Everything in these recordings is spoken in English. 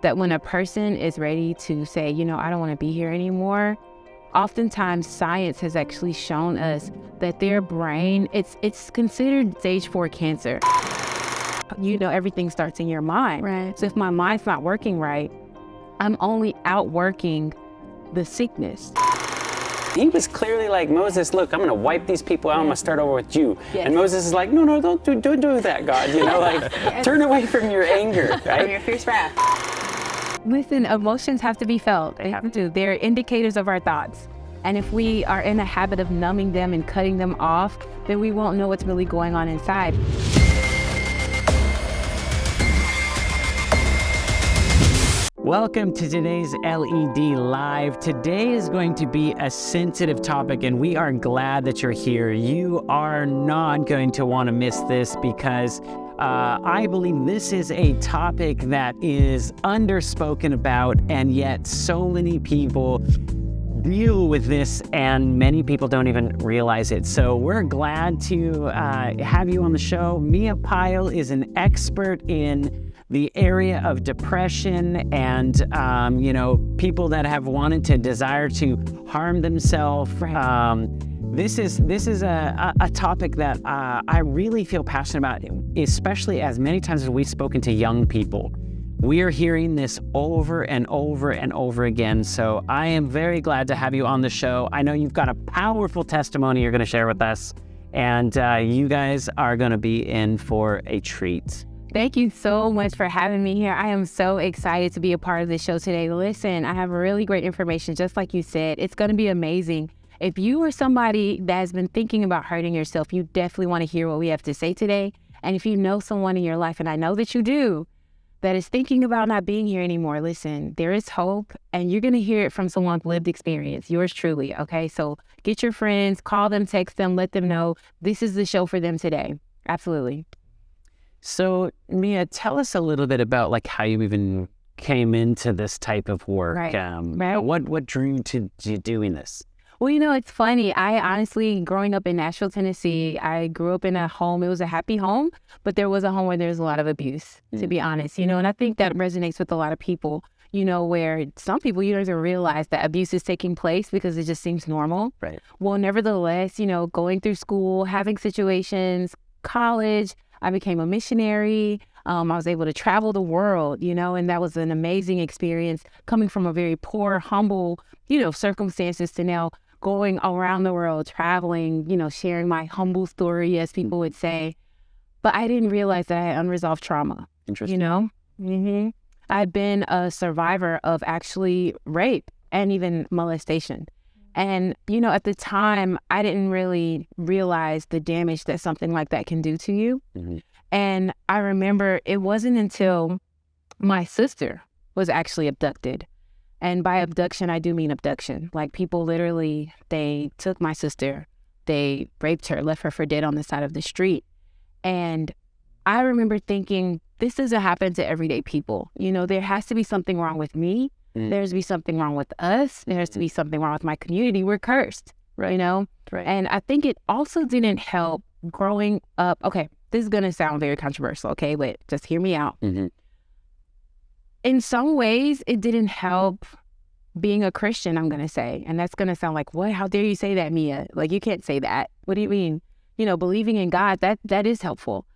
that when a person is ready to say, I don't want to be here anymore, oftentimes science has actually shown us that their brain, it's considered stage 4 cancer. Everything starts in your mind. Right. So if my mind's not working right, I'm only outworking the sickness. He was clearly like, Moses, look, I'm going to wipe these people out. I'm going to start over with you. Yes. And Moses is like, no, don't do that, God. Yes. Turn away from your anger, right? From your fierce wrath. Listen, emotions have to be felt. They have to. They're indicators of our thoughts. And if we are in a habit of numbing them and cutting them off, then we won't know what's really going on inside. Welcome to today's LED Live. Today is going to be a sensitive topic, and we are glad that you're here. You are not going to want to miss this because I believe this is a topic that is underspoken about, and yet so many people deal with this, and many people don't even realize it. So we're glad to have you on the show. Mia Pyle is an expert in the area of depression and, people that have wanted to desire to harm themselves. This is a topic that I really feel passionate about, especially as many times as we've spoken to young people. We are hearing this over and over and over again. So I am very glad to have you on the show. I know you've got a powerful testimony you're going to share with us, and you guys are going to be in for a treat. Thank you so much for having me here. I am so excited to be a part of this show today. Listen, I have really great information, just like you said. It's going to be amazing. If you are somebody that has been thinking about hurting yourself, you definitely want to hear what we have to say today. And if you know someone in your life, and I know that you do, that is thinking about not being here anymore, listen, there is hope, and you're going to hear it from someone's lived experience, yours truly, okay? So get your friends, call them, text them, let them know this is the show for them today. Absolutely. So, Mia, tell us a little bit about how you even came into this type of work. Right. What drew you to doing this? Well, it's funny. I honestly, growing up in Nashville, Tennessee, I grew up in a home. It was a happy home, but there was a home where there was a lot of abuse, to be honest, and I think that resonates with a lot of people, where some people, you don't even realize that abuse is taking place because it just seems normal. Right. Well, nevertheless, going through school, having situations, college, I became a missionary. I was able to travel the world, and that was an amazing experience coming from a very poor, humble, circumstances to now going around the world, traveling, sharing my humble story, as people would say. But I didn't realize that I had unresolved trauma. Interesting. I'd been a survivor of actually rape and even molestation. And, at the time, I didn't really realize the damage that something like that can do to you. Mm-hmm. And I remember it wasn't until my sister was actually abducted. And by abduction, I do mean abduction. People literally, they took my sister, they raped her, left her for dead on the side of the street. And I remember thinking, this doesn't happen to everyday people. There has to be something wrong with me. There has to be something wrong with us. There has to be something wrong with my community. We're cursed, right. Right. And I think it also didn't help growing up. Okay, this is going to sound very controversial, okay? But just hear me out. Mm-hmm. In some ways, it didn't help being a Christian, I'm going to say. And that's going to sound like, what? How dare you say that, Mia? You can't say that. What do you mean? Believing in God, that is helpful.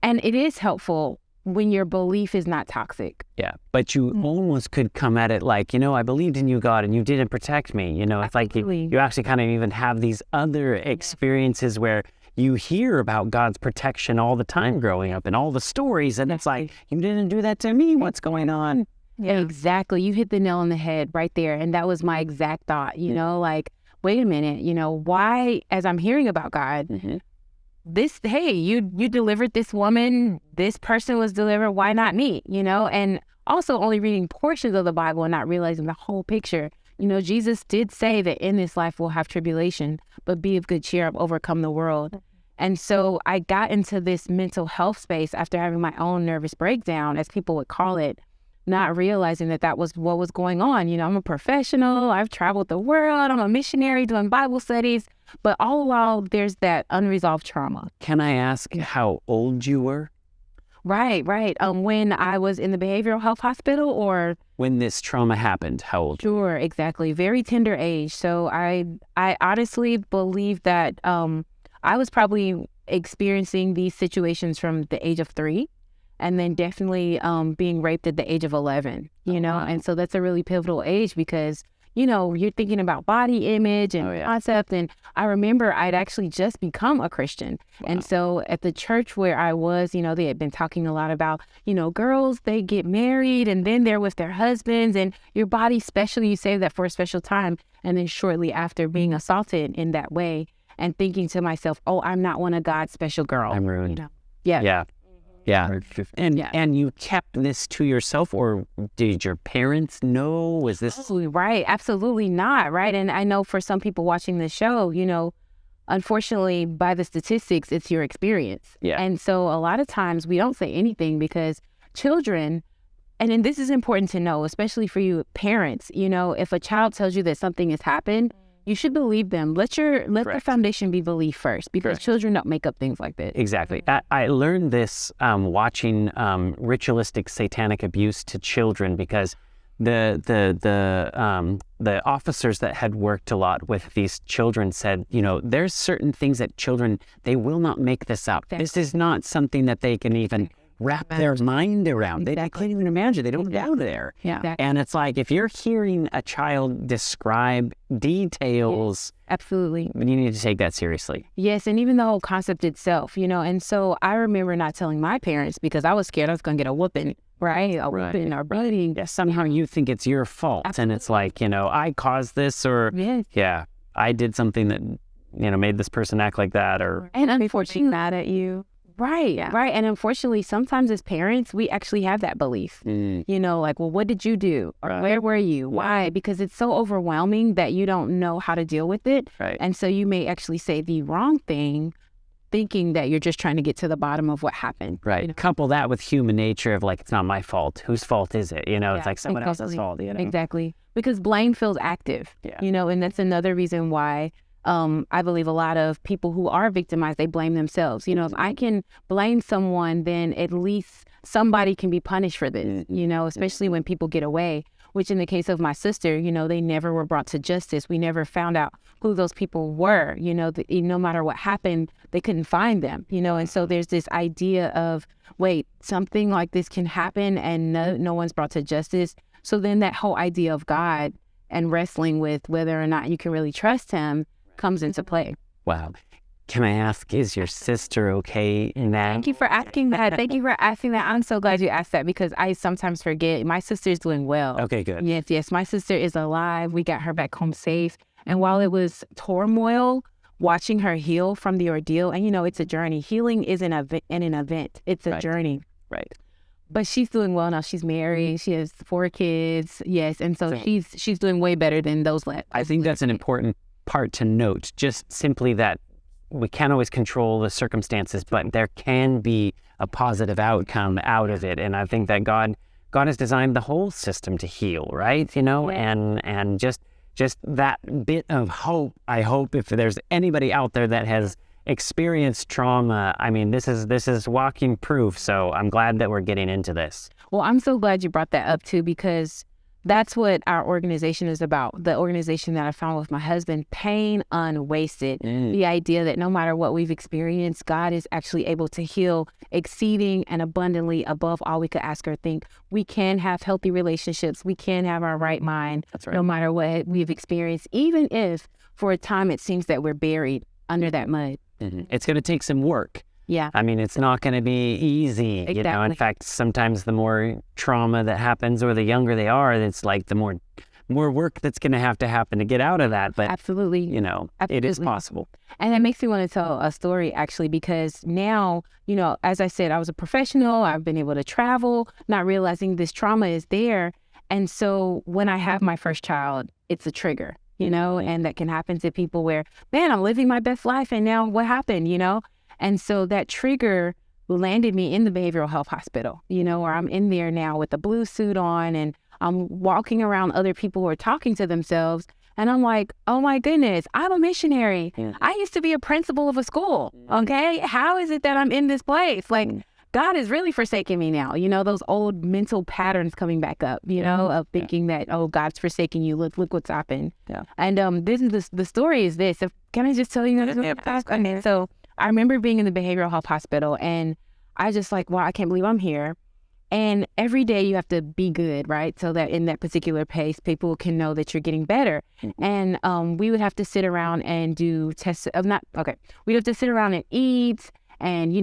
And it is helpful when your belief is not toxic. Yeah, but you almost could come at it I believed in you, God, and you didn't protect me. It's Absolutely. you actually kind of even have these other experiences where you hear about God's protection all the time growing up and all the stories, and it's like, you didn't do that to me. What's going on? Yeah, exactly. You hit the nail on the head right there. And that was my exact thought, wait a minute, why, as I'm hearing about God, hey, you delivered this woman, this person was delivered, why not me, and also only reading portions of the Bible and not realizing the whole picture. Jesus did say that in this life we'll have tribulation, but be of good cheer, I've overcome the world. And so I got into this mental health space after having my own nervous breakdown, as people would call it, not realizing that was what was going on. I'm a professional, I've traveled the world, I'm a missionary doing Bible studies, but all the while there's that unresolved trauma. Can I ask how old you were? Right, right. When I was in the behavioral health hospital, or When this trauma happened, how old? sure, exactly, very tender age. So I honestly believe that I was probably experiencing these situations from the age of 3, and then definitely being raped at the age of 11. Wow. And so that's a really pivotal age because you're thinking about body image and concept. And I remember I'd actually just become a Christian. Wow. And so at the church where I was, they had been talking a lot about, girls, they get married and then they're with their husbands, and your body special, you save that for a special time. And then shortly after being assaulted in that way and thinking to myself, oh, I'm not one of God's special girls. I'm ruined. Yeah. Yeah. Yeah. Yeah. And you kept this to yourself, or did your parents know? Was this? Absolutely right. Absolutely not. Right. And I know for some people watching this show, unfortunately, by the statistics, it's your experience. Yeah. And so a lot of times we don't say anything because children, and then this is important to know, especially for you parents, if a child tells you that something has happened, you should believe them. Let the foundation be belief first, because children don't make up things like that. Exactly. I learned this watching ritualistic satanic abuse to children, because the officers that had worked a lot with these children said, there's certain things that children, they will not make this up. This is not something that they can even wrap their mind around. They can't even imagine. They don't go there. Yeah. Exactly. And it's like, if you're hearing a child describe details, absolutely, you need to take that seriously. Yes, and even the whole concept itself, and so I remember not telling my parents because I was scared I was going to get a whooping, right? A whooping or beating. Yeah, somehow you think it's your fault. Absolutely. And it's like, I caused this, or I did something that, made this person act like that, or... And unfortunately, mad at you. Right, right. And unfortunately, sometimes as parents, we actually have that belief, like, well, what did you do? Or where were you? Why? Because it's so overwhelming that you don't know how to deal with it. Right. And so you may actually say the wrong thing, thinking that you're just trying to get to the bottom of what happened. Right. Couple that with human nature of like, it's not my fault. Whose fault is it? It's like someone else's fault. Exactly. Because blame feels active, and that's another reason why I believe a lot of people who are victimized, they blame themselves. If I can blame someone, then at least somebody can be punished for this, especially when people get away, which in the case of my sister, they never were brought to justice. We never found out who those people were, no matter what happened, they couldn't find them, and so there's this idea of, wait, something like this can happen and no one's brought to justice. So then that whole idea of God and wrestling with whether or not you can really trust him comes into play. Wow. Can I ask, is your sister okay now? Thank you for asking that. I'm so glad you asked that, because I sometimes forget. My sister's doing well. Okay, good. Yes. My sister is alive. We got her back home safe. And while it was turmoil, watching her heal from the ordeal, and it's a journey. Healing isn't an event. It's a journey. Right. But she's doing well now. She's married. She has 4 kids. Yes. And so she's doing way better than those left. I think that's an important part to note, just simply that we can't always control the circumstances, but there can be a positive outcome out of it. And I think that God has designed the whole system to heal, right? And just that bit of hope. I hope if there's anybody out there that has experienced trauma, I mean, this is walking proof. So I'm glad that we're getting into this. Well, I'm so glad you brought that up too, because that's what our organization is about. The organization that I found with my husband, Pain Unwasted. The idea that no matter what we've experienced, God is actually able to heal exceeding and abundantly above all we could ask or think. We can have healthy relationships. We can have our right mind. That's right. No matter what we've experienced, even if for a time it seems that we're buried under that mud. It's going to take some work. Yeah. I mean, it's not going to be easy. Exactly. In fact, sometimes the more trauma that happens, or the younger they are, it's like the more work that's going to happen to get out of that. But absolutely, it is possible. And that makes me want to tell a story, actually, because now, as I said, I was a professional. I've been able to travel, not realizing this trauma is there. And so when I have my first child, it's a trigger, and that can happen to people where, man, I'm living my best life. And now what happened, And so that trigger landed me in the behavioral health hospital, where I'm in there now with a blue suit on, and I'm walking around other people who are talking to themselves. And I'm like, oh my goodness, I'm a missionary. I used to be a principal of a school. Okay. How is it that I'm in this place? Like, God is really forsaking me now. Those old mental patterns coming back up, of thinking that, oh, God's forsaking you. Look what's happened. Yeah. And this is the story is this. Can I just tell you this really fast? Okay. So I remember being in the behavioral health hospital, and I just like, wow, I can't believe I'm here. And every day you have to be good, right? So that in that particular pace, people can know that you're getting better. And we would have to sit around and do tests we'd have to sit around and eat and,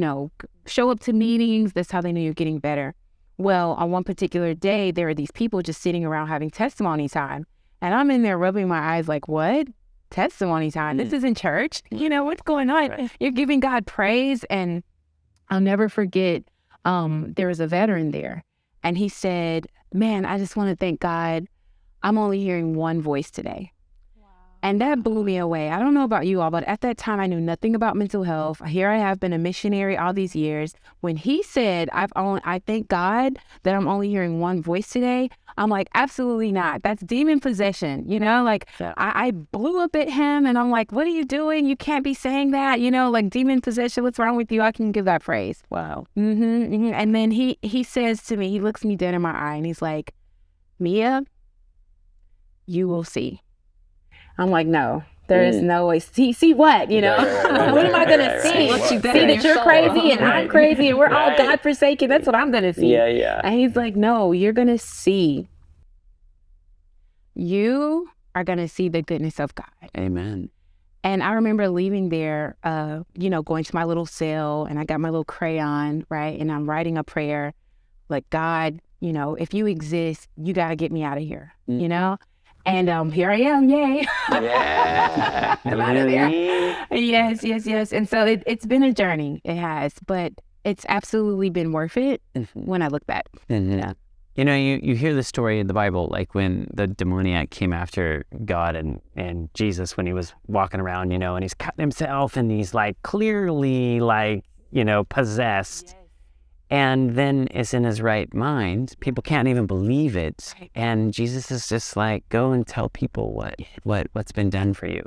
show up to meetings. That's how they knew you're getting better. Well, on one particular day, there were these people just sitting around having testimony time. And I'm in there rubbing my eyes like, what? Testimony time? This isn't church. What's going on? Right. You're giving God praise. And I'll never forget, there was a veteran there, and he said, man, I just want to thank God. I'm only hearing one voice today. Wow. And that blew me away. I don't know about you all, but at that time I knew nothing about mental health. Here I have been a missionary all these years. When he said, I thank God that I'm only hearing one voice today, I'm like, absolutely not. That's demon possession. I blew up at him, and I'm like, what are you doing? You can't be saying that, like demon possession. What's wrong with you? I can give that praise. Wow. And then he says to me, he looks me dead in my eye, and he's like, Mia, you will see. I'm like, no, there is no way. See what, what am I going to see? See that you're crazy and I'm crazy and we're all God-forsaken. That's what I'm going to see. Yeah. And he's like, no, you're going to see. You are going to see the goodness of God. Amen. And I remember leaving there, going to my little cell, and I got my little crayon, right? And I'm writing a prayer like, God, if you exist, you got to get me out of here, And here I am, yay. Yeah. I'm out of there. Yes. And so it's been a journey. It has, but it's absolutely been worth it when I look back. Yeah. You hear the story in the Bible, like when the demoniac came after God and Jesus when he was walking around, and he's cutting himself and he's like clearly like, possessed. Yes. And then is in his right mind. People can't even believe it. Right. And Jesus is just like, go and tell people what's been done for you,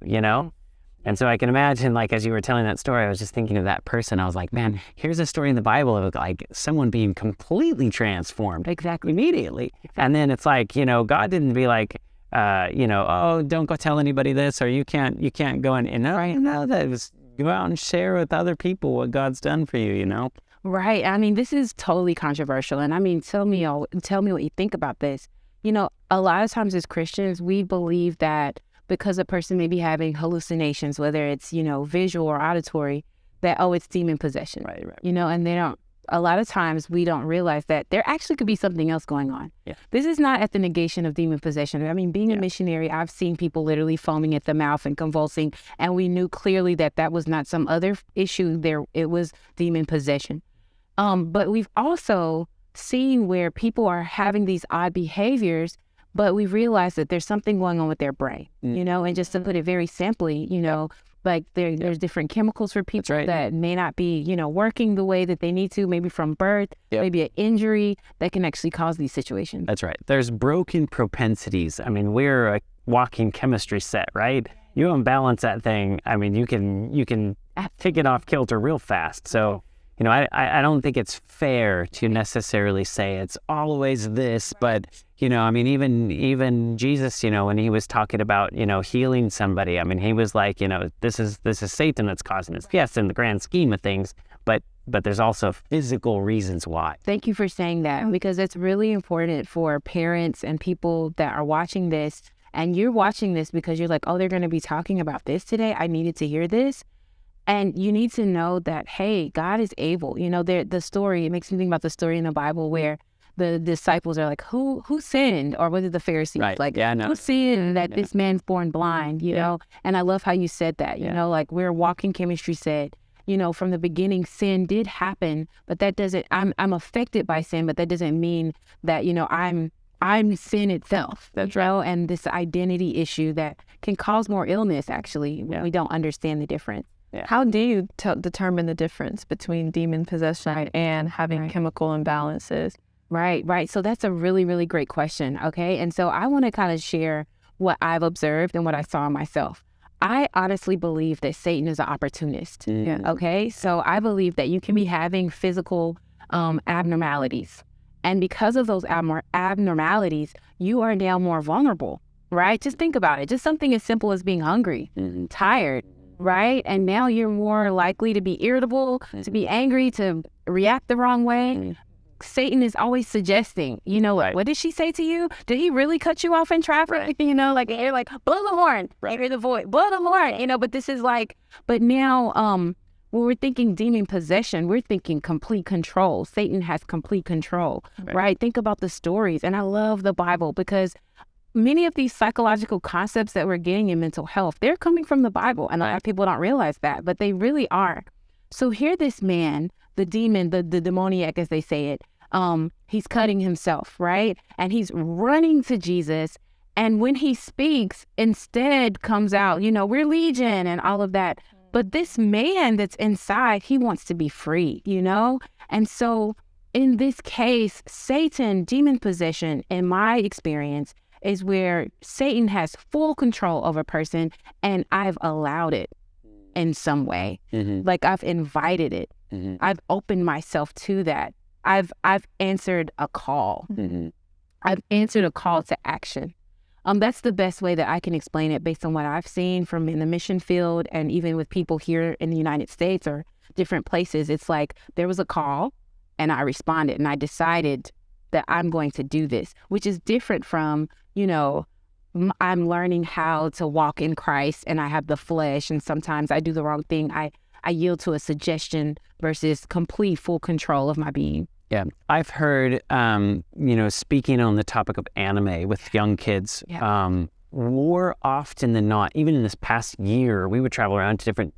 And so I can imagine, like, as you were telling that story, I was just thinking of that person. I was like, man, here's a story in the Bible of like someone being completely transformed. Exactly. Immediately. And then it's like, God didn't be like, oh, don't go tell anybody this, or you can't go and no, that was go out and share with other people what God's done for you, Right. I mean, this is totally controversial. And I mean, tell me what you think about this. A lot of times as Christians, we believe that because a person may be having hallucinations, whether it's, visual or auditory, that, oh, it's demon possession. Right. And a lot of times we don't realize that there actually could be something else going on. Yeah. This is not at the negation of demon possession. I mean, being a missionary, I've seen people literally foaming at the mouth and convulsing, and we knew clearly that was not some other issue there. It was demon possession. But we've also seen where people are having these odd behaviors, but we realize that there's something going on with their brain, and just to put it very simply, like there's different chemicals for people that may not be, working the way that they need to, maybe from birth, maybe an injury that can actually cause these situations. That's right. There's broken propensities. I mean, we're a walking chemistry set, right? You unbalance that thing. I mean, you can take it off kilter real fast. So, I don't think it's fair to necessarily say it's always this, but, I mean, even Jesus, when he was talking about, healing somebody, I mean, he was like, this is Satan that's causing this. Yes, in the grand scheme of things, but there's also physical reasons why. Thank you for saying that, because it's really important for parents and people that are watching this, and you're watching this because you're like, oh, they're going to be talking about this today. I needed to hear this. And you need to know that, hey, God is able. The story, it makes me think about the story in the Bible where the disciples are like, who sinned? Or was it the Pharisees? Right. Like, yeah, no. Who sinned that this man's born blind, know? And I love how you said that, like where walking chemistry said, from the beginning, sin did happen, but that doesn't, I'm affected by sin, but that doesn't mean that, I'm sin itself. That's right. And this identity issue that can cause more illness, actually, when we don't understand the difference. Yeah. How do you determine the difference between demon possession and having chemical imbalances? Right. So that's a really, really great question. Okay. And so I want to kind of share what I've observed and what I saw in myself. I honestly believe that Satan is an opportunist. Okay. So I believe that you can be having physical abnormalities. And because of those abnormalities, you are now more vulnerable, right? Just think about it. Just something as simple as being hungry, tired, right? And now you're more likely to be irritable, to be angry, to react the wrong way. Satan is always suggesting, what did she say to you? Did he really cut you off in traffic? Like you're like, blow the horn, hear the voice, blow the horn, but this is like, but now, when we're thinking demon possession, we're thinking complete control. Satan has complete control, right? Think about the stories. And I love the Bible because many of these psychological concepts that we're getting in mental health, they're coming from the Bible. And a lot of people don't realize that, but they really are. So here this man, the demon, the demoniac, as they say it, he's cutting himself, right? And he's running to Jesus. And when he speaks, instead comes out, we're legion and all of that. But this man that's inside, he wants to be free, And so in this case, Satan, demon possession, in my experience, is where Satan has full control over a person and I've allowed it in some way. Like I've invited it. I've opened myself to that. I've answered a call. I've answered a call to action. That's the best way that I can explain it based on what I've seen from in the mission field and even with people here in the United States or different places. It's like there was a call and I responded and I decided that I'm going to do this, which is different from, I'm learning how to walk in Christ and I have the flesh and sometimes I do the wrong thing. I yield to a suggestion versus complete full control of my being. Yeah, I've heard, speaking on the topic of anime with young kids, more often than not, even in this past year, we would travel around to different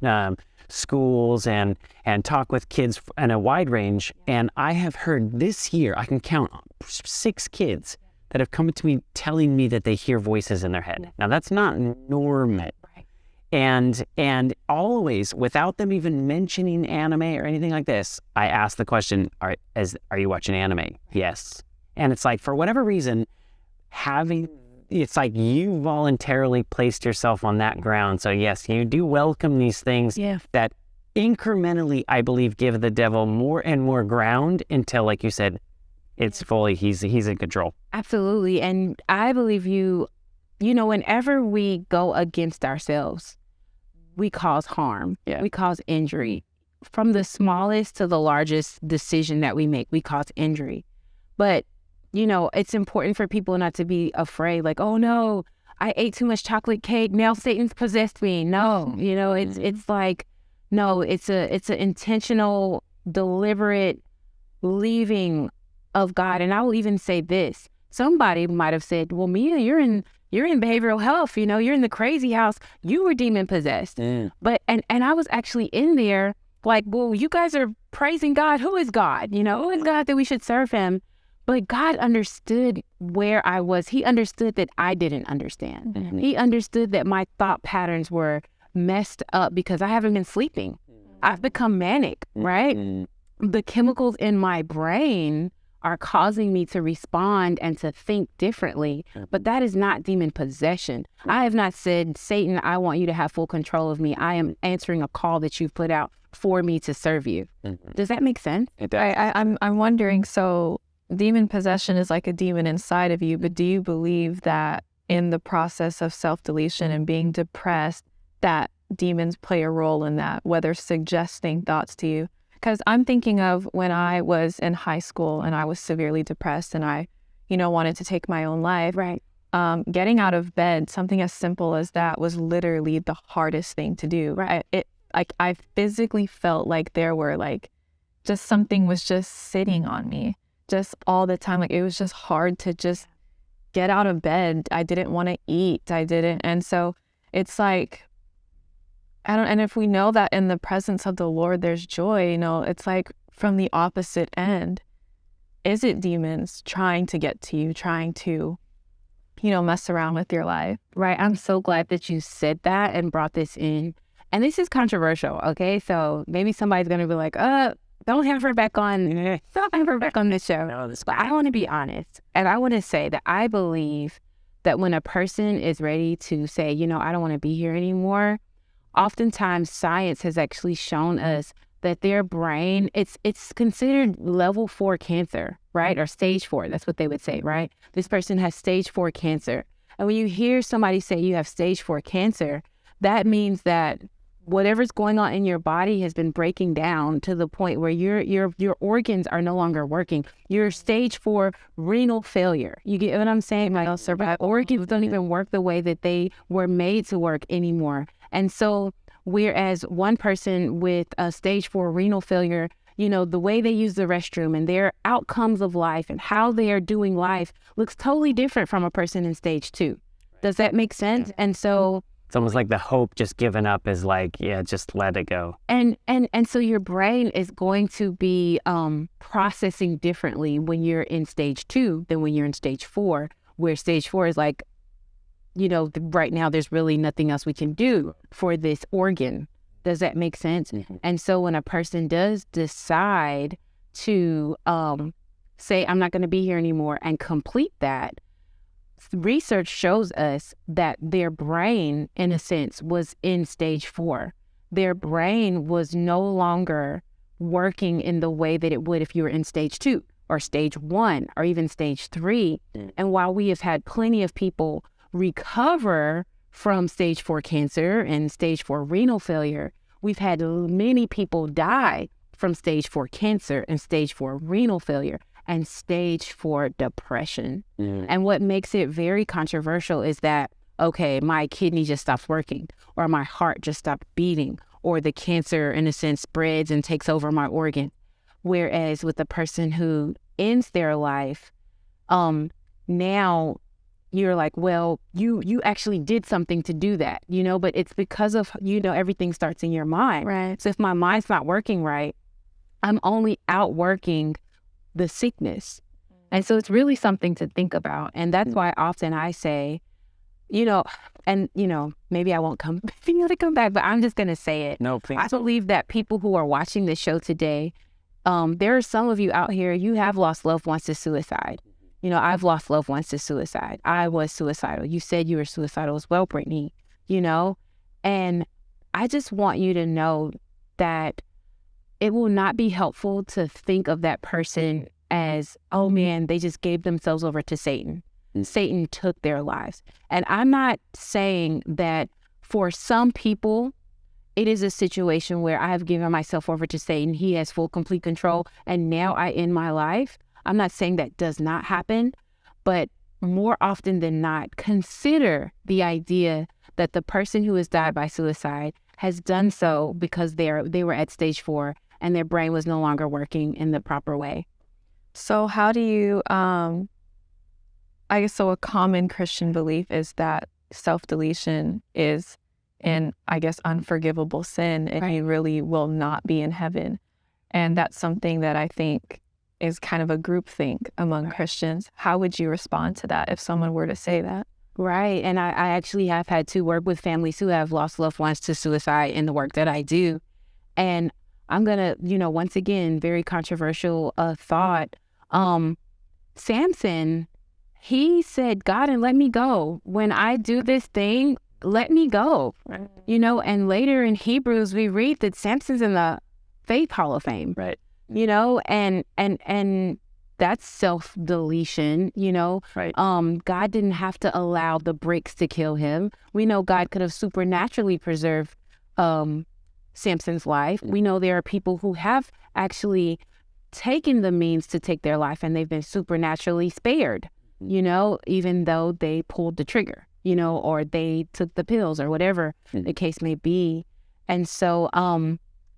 schools and talk with kids in a wide range. And I have heard this year, I can count 6 kids that have come to me telling me that they hear voices in their head. Now, that's not normal. And always, without them even mentioning anime or anything like this, I ask the question, are you watching anime? Yes. And it's like, for whatever reason, it's like you voluntarily placed yourself on that ground. So yes, you do welcome these things that incrementally, I believe, give the devil more and more ground until, like you said, it's fully, he's in control. Absolutely. And I believe whenever we go against ourselves, we cause harm. We cause injury. From the smallest to the largest decision that we make, we cause injury. But, it's important for people not to be afraid, like, oh no, I ate too much chocolate cake, now Satan's possessed me. No, it's like, no, it's an intentional, deliberate leaving of God. And I will even say this. Somebody might have said, well, Mia, you're in behavioral health, you're in the crazy house, you were demon possessed. But, and I was actually in there like, well, you guys are praising God. Who is God? Who is God that we should serve him? But God understood where I was. He understood that I didn't understand. He understood that my thought patterns were messed up because I haven't been sleeping. I've become manic, right? The chemicals in my brain are causing me to respond and to think differently. But that is not demon possession. I have not said, Satan, I want you to have full control of me. I am answering a call that you've put out for me to serve you. Does that make sense? It does. I'm wondering, so demon possession is like a demon inside of you, but do you believe that in the process of self-deletion and being depressed, that demons play a role in that, whether suggesting thoughts to you? Because I'm thinking of when I was in high school and I was severely depressed and I, wanted to take my own life. Right. Getting out of bed, something as simple as that was literally the hardest thing to do. Right. I physically felt like there were just something was just sitting on me just all the time. Like it was just hard to just get out of bed. I didn't want to eat. And so it's like, and if we know that in the presence of the Lord, there's joy, it's like from the opposite end. Is it demons trying to get to you, trying to, mess around with your life? Right. I'm so glad that you said that and brought this in. And this is controversial, okay? So maybe somebody's going to be like, don't have her back on this show. No, but I want to be honest. And I want to say that I believe that when a person is ready to say, I don't want to be here anymore, oftentimes science has actually shown us that their brain, it's considered level 4 cancer, right? Or stage 4, that's what they would say, right? This person has stage 4 cancer. And when you hear somebody say you have stage 4 cancer, that means that whatever's going on in your body has been breaking down to the point where your organs are no longer working. You're stage 4 renal failure. You get what I'm saying? Like, organs don't even work the way that they were made to work anymore. And so, whereas one person with a stage 4 renal failure, you know, the way they use the restroom and their outcomes of life and how they are doing life looks totally different from a person in stage 2. Does that make sense? And so it's almost like the hope just given up is like, yeah, just let it go. And so your brain is going to be processing differently when you're in stage 2 than when you're in stage 4, where stage 4 is like, you know, right now there's really nothing else we can do for this organ. Does that make sense? Mm-hmm. And so when a person does decide to say, I'm not going to be here anymore and complete that, research shows us that their brain, in a sense, was in stage 4. Their brain was no longer working in the way that it would if you were in stage 2 or stage 1 or even stage 3. And while we have had plenty of people recover from stage 4 cancer and stage 4 renal failure, we've had many people die from stage 4 cancer and stage 4 renal failure and stage 4 depression. And what makes it very controversial is that, okay, my kidney just stopped working, or my heart just stopped beating, or the cancer, in a sense, spreads and takes over my organ. Whereas with the person who ends their life, now you're like, well, you actually did something to do that, you know, but it's because of, you know, everything starts in your mind. Right. So if my mind's not working right, I'm only outworking the sickness. And so it's really something to think about. And that's why often I say, you know, and, you know, maybe I won't be able to come back, but I'm just going to say it. No, please. I believe that people who are watching this show today, there are some of you out here, you have lost loved ones to suicide. You know, I've lost loved ones to suicide. I was suicidal. You said you were suicidal as well, Brittany, you know, and I just want you to know that it will not be helpful to think of that person as, oh man, they just gave themselves over to Satan. Satan took their lives. And I'm not saying that for some people, it is a situation where I have given myself over to Satan. He has full, complete control. And now I end my life. I'm not saying that does not happen, but more often than not, consider the idea that the person who has died by suicide has done so because they were at stage 4 and their brain was no longer working in the proper way. So how do you, I guess, so a common Christian belief is that self-deletion is an, I guess, unforgivable sin, and you really will not be in heaven. And that's something that I think is kind of a groupthink among Christians. How would you respond to that if someone were to say that? Right. And I actually have had to work with families who have lost loved ones to suicide in the work that I do. And I'm going to, you know, once again, very controversial thought. Samson, he said, God, and let me go. When I do this thing, let me go. Right. You know, and later in Hebrews, we read that Samson's in the Faith Hall of Fame. Right. You know, and that's self-deletion, you know. Right. God didn't have to allow the bricks to kill him. We know God could have supernaturally preserved Samson's life. We know there are people who have actually taken the means to take their life and they've been supernaturally spared, you know, even though they pulled the trigger, you know, or they took the pills or whatever the case may be. And so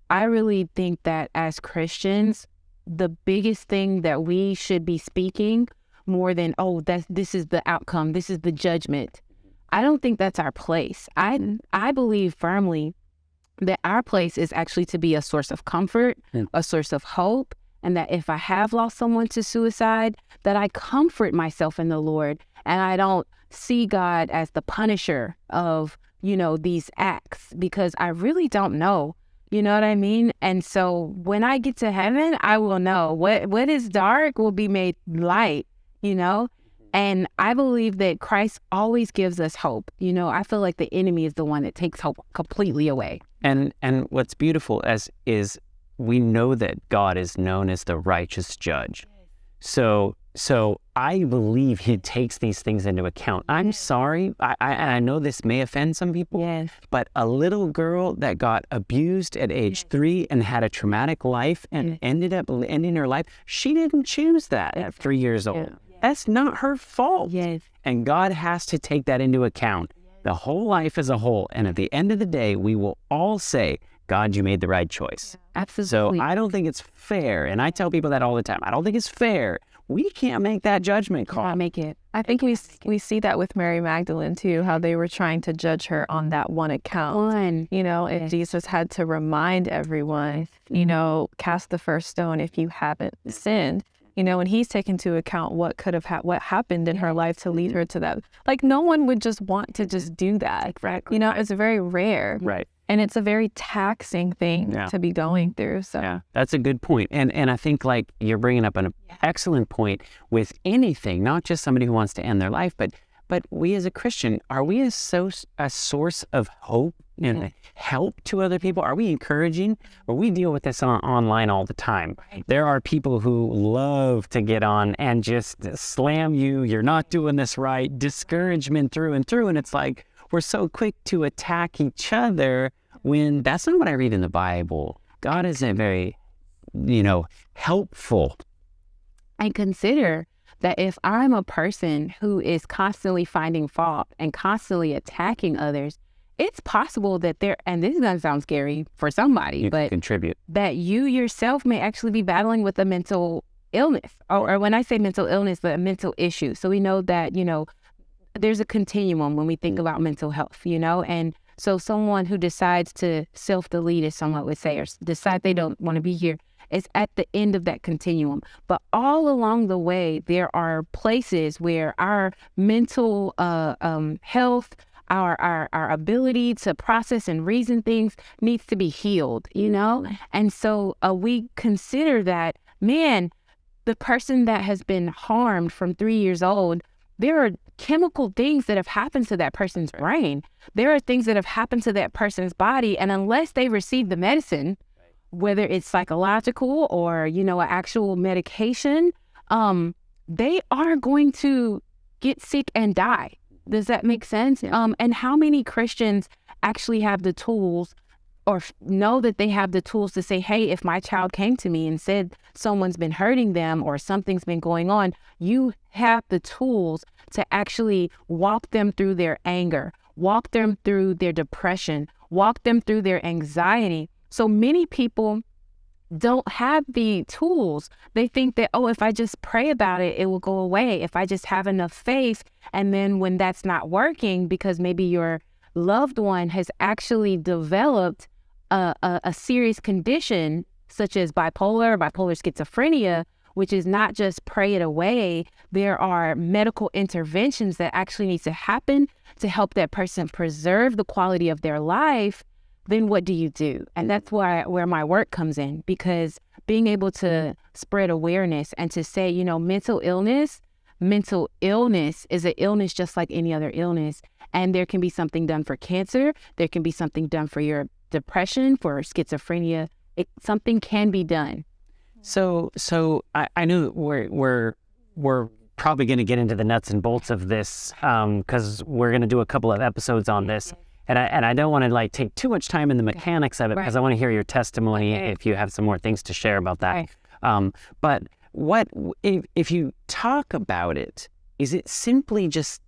I really think that as Christians, the biggest thing that we should be speaking more than, oh, this is the outcome, this is the judgment. I don't think that's our place. I believe firmly that our place is actually to be a source of comfort, a source of hope, and that if I have lost someone to suicide, that I comfort myself in the Lord, and I don't see God as the punisher of, you know, these acts, because I really don't know. You know what I mean? And so when I get to heaven, I will know what is dark will be made light, you know? And I believe that Christ always gives us hope. You know, I feel like the enemy is the one that takes hope completely away. And what's beautiful is we know that God is known as the righteous judge. So I believe he takes these things into account. I'm sorry, I know this may offend some people, but a little girl that got abused at age 3 and had a traumatic life and ended up ending her life, she didn't choose that at 3 years old. That's not her fault. And God has to take that into account, the whole life as a whole. And at the end of the day, we will all say, God, you made the right choice. Absolutely. So I don't think it's fair. And I tell people that all the time. I don't think it's fair. We can't make that judgment call. Can't make it. I think we see that with Mary Magdalene too, how they were trying to judge her on that one account. You know, if Jesus had to remind everyone, you know, cast the first stone if you haven't sinned. You know, and he's taken into account what could have what happened in her life to lead her to that. Like, no one would just want to just do that. Exactly. You know, it's very rare. Right. And it's a very taxing thing to be going through. So yeah, that's a good point. And I think like you're bringing up an excellent point with anything, not just somebody who wants to end their life, but we as a Christian, are we a source of hope and help to other people? Are we encouraging? Or we deal with this online all the time. There are people who love to get on and just slam you. You're not doing this right. Discouragement through and through. And it's like, we're so quick to attack each other when that's not what I read in the Bible. God isn't very, helpful. I consider that if I'm a person who is constantly finding fault and constantly attacking others, it's possible that and this is going to sound scary for somebody, You but contribute. that you yourself may actually be battling with a mental illness, or when I say mental illness, but a mental issue. So we know that, there's a continuum when we think about mental health, and so someone who decides to self-delete, as someone would say, or decide they don't want to be here, is at the end of that continuum. But all along the way, there are places where our mental health, our ability to process and reason things needs to be healed, And so we consider that, man, the person that has been harmed from 3 years old, there are chemical things that have happened to that person's brain. There are things that have happened to that person's body. And unless they receive the medicine, whether it's psychological or, an actual medication, they are going to get sick and die. Does that make sense? And how many Christians actually have the tools or know that they have the tools to say, hey, if my child came to me and said someone's been hurting them or something's been going on, you have the tools to actually walk them through their anger, walk them through their depression, walk them through their anxiety. So many people don't have the tools. They think that, if I just pray about it, it will go away. If I just have enough faith. And then when that's not working, because maybe your loved one has actually developed a serious condition such as bipolar schizophrenia, which is not just pray it away. There are medical interventions that actually need to happen to help that person preserve the quality of their life. Then what do you do? And that's where my work comes in, because being able to spread awareness and to say, mental illness is an illness just like any other illness. And there can be something done for cancer. There can be something done for your depression, for schizophrenia. Something can be done. So I know we're probably going to get into the nuts and bolts of this because we're going to do a couple of episodes on this. And I don't want to take too much time in the mechanics of it, because I want to hear your testimony if you have some more things to share about that. But what if you talk about it? Is it simply just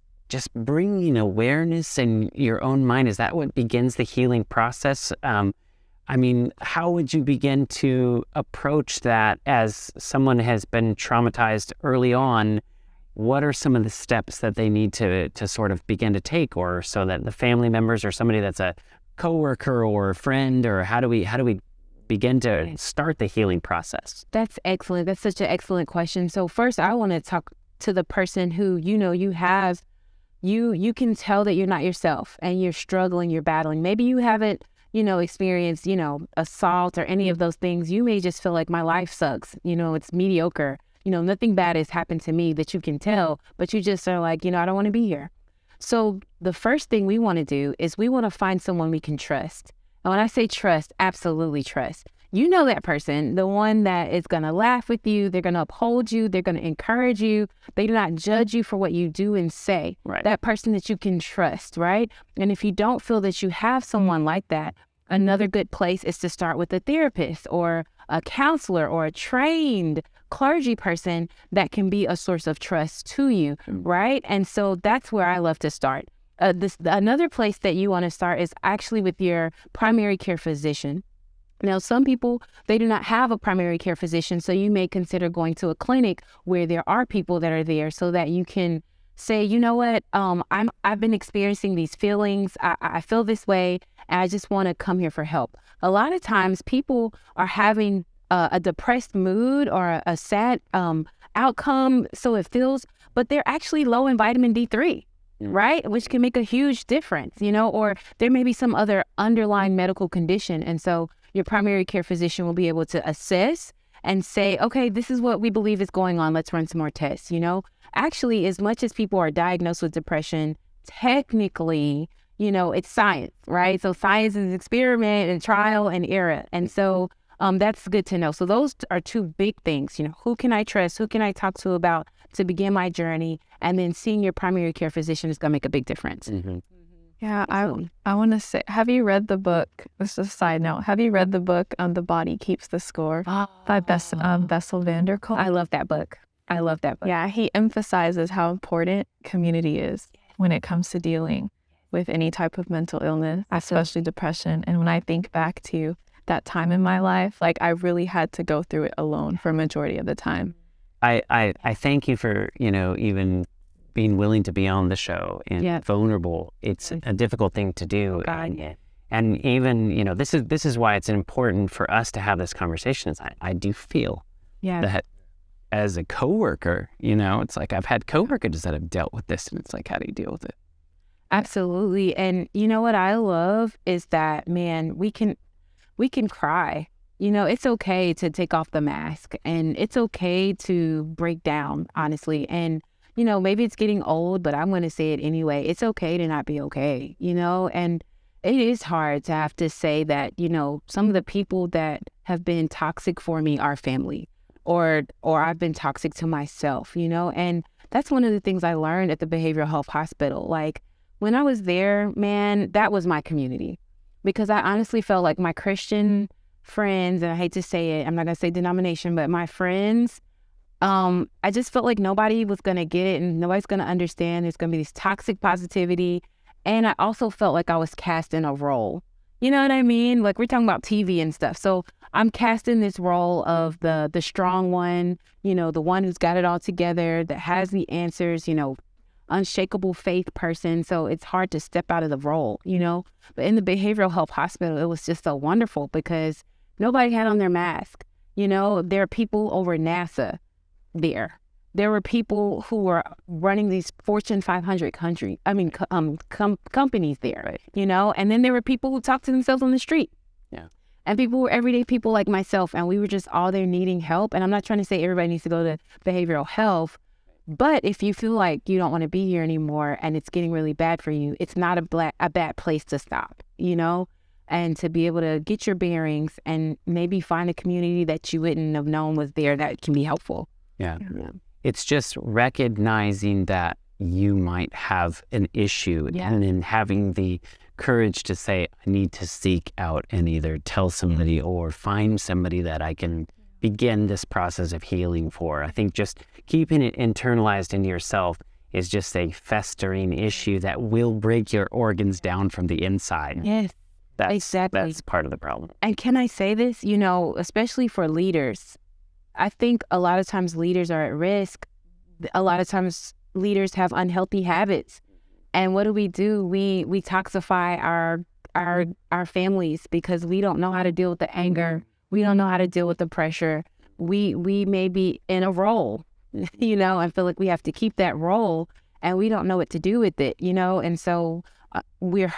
bringing awareness in your own mind? Is that what begins the healing process? How would you begin to approach that as someone has been traumatized early on? What are some of the steps that they need to sort of begin to take, or so that the family members or somebody that's a coworker or a friend, or how do we begin to start the healing process? That's excellent. That's such an excellent question. So first, I want to talk to the person who, you can tell that you're not yourself and you're struggling, you're battling. Maybe you haven't, experienced, assault or any of those things. You may just feel like my life sucks. It's mediocre. Nothing bad has happened to me that you can tell, but you just are like, I don't want to be here. So the first thing we want to do is we want to find someone we can trust. And when I say trust, absolutely trust. you know that person, the one that is going to laugh with you, they're going to uphold you, they're going to encourage you, they do not judge you for what you do and say. Right. That person that you can trust, right? And if you don't feel that you have someone like that, another good place is to start with a therapist or a counselor or a trained clergy person that can be a source of trust to you, right? And so that's where I love to start. Another place that you want to start is actually with your primary care physician. Now, some people, they do not have a primary care physician, so you may consider going to a clinic where there are people that are there so that you can say, you know what, I've been experiencing these feelings, I feel this way, and I just want to come here for help. A lot of times people are having a depressed mood or a sad outcome, so it feels, but they're actually low in vitamin D3. Right? Which can make a huge difference, you know, or there may be some other underlying medical condition. And so your primary care physician will be able to assess and say, okay, this is what we believe is going on. Let's run some more tests, you know. Actually, as much as people are diagnosed with depression, technically, you know, it's science, right? So science is experiment and trial and error. And so that's good to know. So those are two big things, you know, who can I trust? Who can I talk to about to begin my journey? And then seeing your primary care physician is going to make a big difference. Yeah, I want to say, have you read the book? This is a side note. Have you read the book The Body Keeps the Score by Bessel van der Kolk? I love that book. Yeah, he emphasizes how important community is when it comes to dealing with any type of mental illness, especially depression. And when I think back to that time in my life, like I really had to go through it alone for a majority of the time. I thank you for, you know, even being willing to be on the show and vulnerable. It's a difficult thing to do. And even, you know, this is why it's important for us to have this conversation. Is I do feel that as a coworker, you know, it's like I've had coworkers that have dealt with this, and it's like, how do you deal with it? Absolutely. And you know what I love is that, man, we can cry. You know, it's okay to take off the mask, and it's okay to break down, honestly. And, you know, maybe it's getting old, but I'm going to say it anyway. It's okay to not be okay, you know, and it is hard to have to say that, you know, some of the people that have been toxic for me are family, or I've been toxic to myself, you know, and that's one of the things I learned at the behavioral health hospital. Like when I was there, man, that was my community, because I honestly felt like my Christian friends, and I hate to say it, I'm not going to say denomination, but my friends, I just felt like nobody was going to get it and nobody's going to understand. There's going to be this toxic positivity. And I also felt like I was cast in a role. You know what I mean? Like we're talking about TV and stuff. So I'm cast in this role of the strong one, you know, the one who's got it all together, that has the answers, you know, unshakable faith person. So it's hard to step out of the role, you know. But in the behavioral health hospital, it was just so wonderful because nobody had on their mask. You know, there are people over NASA there. There were people who were running these Fortune 500 companies there, right. You know, and then there were people who talked to themselves on the street. Yeah. And people were everyday people like myself, and we were just all there needing help. And I'm not trying to say everybody needs to go to behavioral health, but if you feel like you don't want to be here anymore and it's getting really bad for you, it's not a bad place to stop, you know, and to be able to get your bearings and maybe find a community that you wouldn't have known was there that can be helpful. Yeah. It's just recognizing that you might have an issue and then having the courage to say, I need to seek out and either tell somebody or find somebody that I can begin this process of healing for. I think just keeping it internalized into yourself is just a festering issue that will break your organs down from the inside. Yes, exactly. That's part of the problem. And can I say this, you know, especially for leaders, I think a lot of times leaders are at risk. A lot of times leaders have unhealthy habits. And what do? We toxify our families because we don't know how to deal with the anger. We don't know how to deal with the pressure. We may be in a role, you know, and feel like we have to keep that role, and we don't know what to do with it, you know. And so we're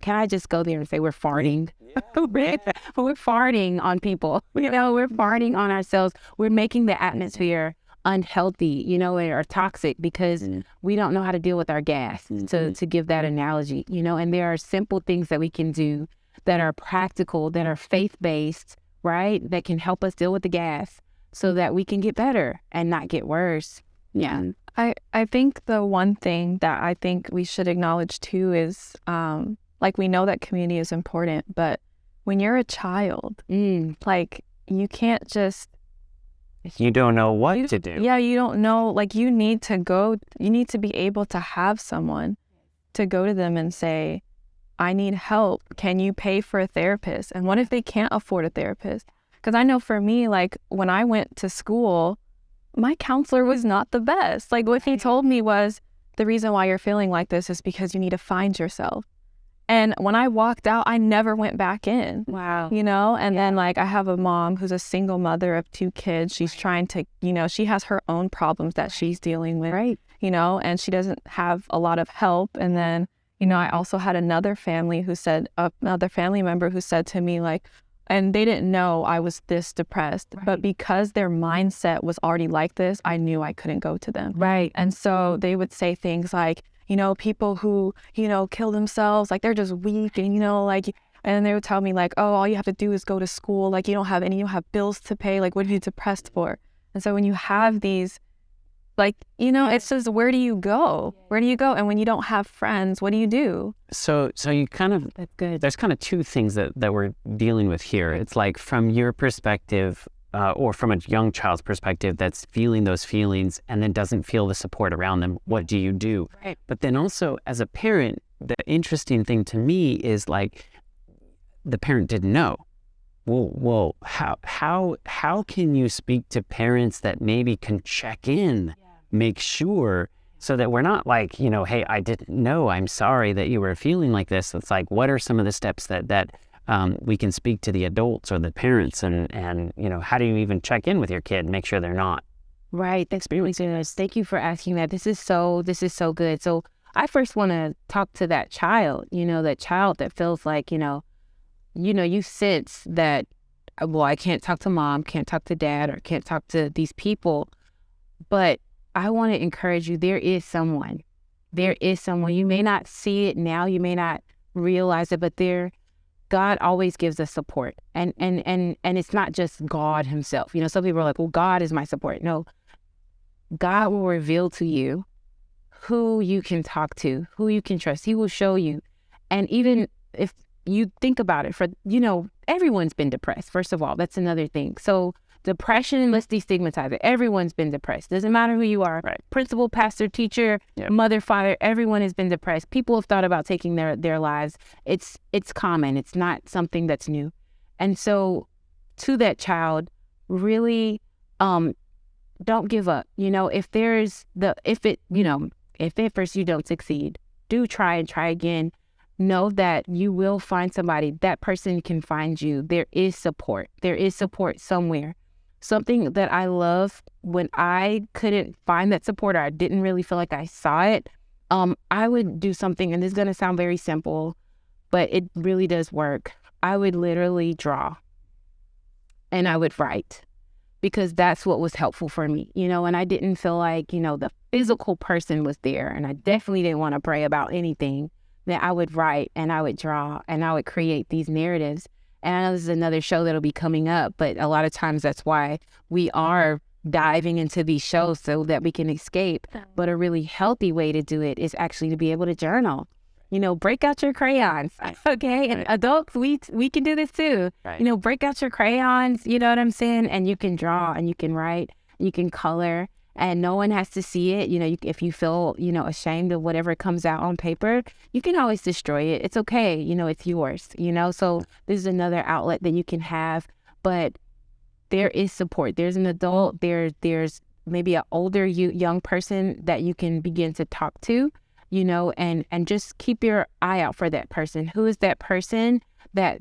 can I just go there and say we're farting? We're farting on people, you know, we're farting on ourselves. We're making the atmosphere unhealthy, you know, or toxic because we don't know how to deal with our gas, to give that analogy, you know. And there are simple things that we can do that are practical, that are faith-based, right? That can help us deal with the gas so that we can get better and not get worse. Yeah. I think the one thing that I think we should acknowledge too is like we know that community is important, but when you're a child, like you can't just You don't know what to do. Yeah, you don't know. Like you need to be able to have someone to go to them and say, I need help. Can you pay for a therapist? And what if they can't afford a therapist? Because I know for me, like when I went to school, my counselor was not the best. Like what he told me was, the reason why you're feeling like this is because you need to find yourself. And when I walked out, I never went back in. Wow. You know, and then like I have a mom who's a single mother of 2 kids. She's trying to, you know, she has her own problems that she's dealing with, Right. you know, and she doesn't have a lot of help. And then, you know, I also had another family member who said to me like, and they didn't know I was this depressed, but because their mindset was already like this, I knew I couldn't go to them. Right. And so they would say things like, you know, people who, you know, kill themselves, like they're just weak and, you know, like, and they would tell me like, oh, all you have to do is go to school. Like you don't have bills to pay. Like, what are you depressed for? And so when you have these, like, you know, it's just, where do you go? Where do you go? And when you don't have friends, what do you do? So you kind of, That's good. there's kind of 2 things that we're dealing with here. It's like from your perspective, or from a young child's perspective that's feeling those feelings and then doesn't feel the support around them, what do you do? Right. But then also as a parent, the interesting thing to me is like the parent didn't know. Well, how can you speak to parents that maybe can check in, make sure, so that we're not like, you know, hey, I didn't know, I'm sorry that you were feeling like this. It's like, what are some of the steps that we can speak to the adults or the parents, and you know, how do you even check in with your kid and make sure they're not? Right. That's really good. Thank you for asking that. This is so good. So I first want to talk to that child, you know, that child that feels like, you sense that, well, I can't talk to mom, can't talk to dad, or can't talk to these people. But I want to encourage you, there is someone. You may not see it now, you may not realize it, but God always gives us support. And it's not just God himself. You know, some people are like, well, God is my support. No, God will reveal to you who you can talk to, who you can trust. He will show you. And even if you think about it, everyone's been depressed. First of all, that's another thing. So depression, let's destigmatize it. Everyone's been depressed. Doesn't matter who you are. Right. Principal, pastor, teacher, mother, father, everyone has been depressed. People have thought about taking their lives. It's common. It's not something that's new. And so to that child, really don't give up. You know, if at first you don't succeed, do try and try again. Know that you will find somebody. That person can find you. There is support. There is support somewhere. Something that I love, when I couldn't find that support, or I didn't really feel like I saw it, I would do something, and this is going to sound very simple, but it really does work. I would literally draw and I would write, because that's what was helpful for me, and I didn't feel like, the physical person was there, and I definitely didn't want to pray about anything. That I would write and I would draw and I would create these narratives. And I know this is another show that'll be coming up, but a lot of times that's why we are diving into these shows, so that we can escape. But a really healthy way to do it is actually to be able to journal. Break out your crayons, okay? And adults, we can do this too. Right. Break out your crayons, you know what I'm saying? And you can draw and you can write, you can color. And no one has to see it. If you feel, ashamed of whatever comes out on paper, you can always destroy it. It's okay. It's yours, So this is another outlet that you can have. But there is support. There's an adult. There's maybe an older young person that you can begin to talk to, and just keep your eye out for that person. Who is that person that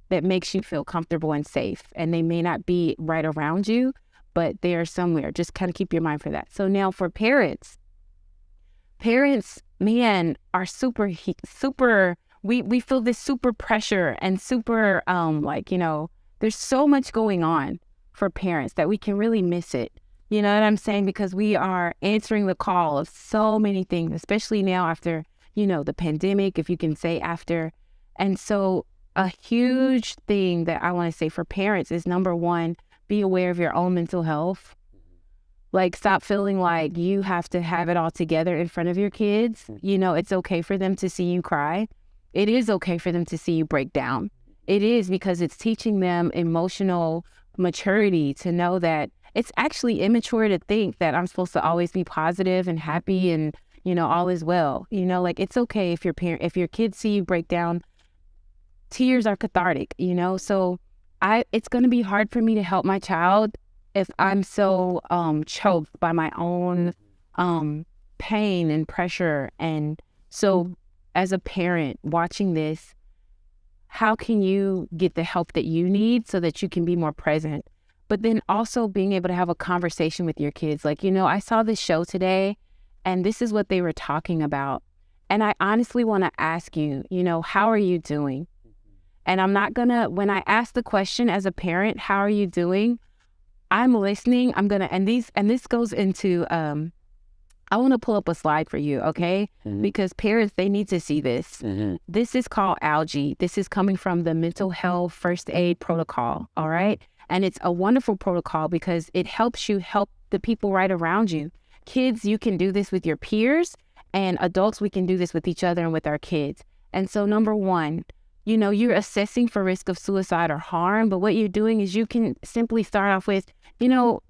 makes you feel comfortable and safe? And they may not be right around you, but they are somewhere. Just kind of keep your mind for that. So now for parents, man, are super, we feel this super pressure and super, there's so much going on for parents that we can really miss it. You know what I'm saying? Because we are answering the call of so many things, especially now after, the pandemic, if you can say after. And so a huge thing that I want to say for parents is, number one, be aware of your own mental health. Like, stop feeling like you have to have it all together in front of your kids. You know, it's okay for them to see you cry. It is okay for them to see you break down. It is, because it's teaching them emotional maturity to know that it's actually immature to think that I'm supposed to always be positive and happy and, you know, all is well. You know, like, it's okay if your kids see you break down. Tears are cathartic, you know? So it's going to be hard for me to help my child if I'm so choked by my own pain and pressure. And so as a parent watching this, how can you get the help that you need so that you can be more present? But then also being able to have a conversation with your kids. Like, you know, I saw this show today and this is what they were talking about. And I honestly want to ask you, you know, how are you doing? And I'm not gonna, when I ask the question as a parent, how are you doing? I'm listening. I'm gonna, and this goes into, I want to pull up a slide for you, okay? Because parents, they need to see this. This is called algae. This is coming from the mental health first aid protocol, all right? And it's a wonderful protocol because it helps you help the people right around you. Kids, you can do this with your peers, and adults, we can do this with each other and with our kids. And so number one, you know, you're assessing for risk of suicide or harm, but what you're doing is you can simply start off with, you know,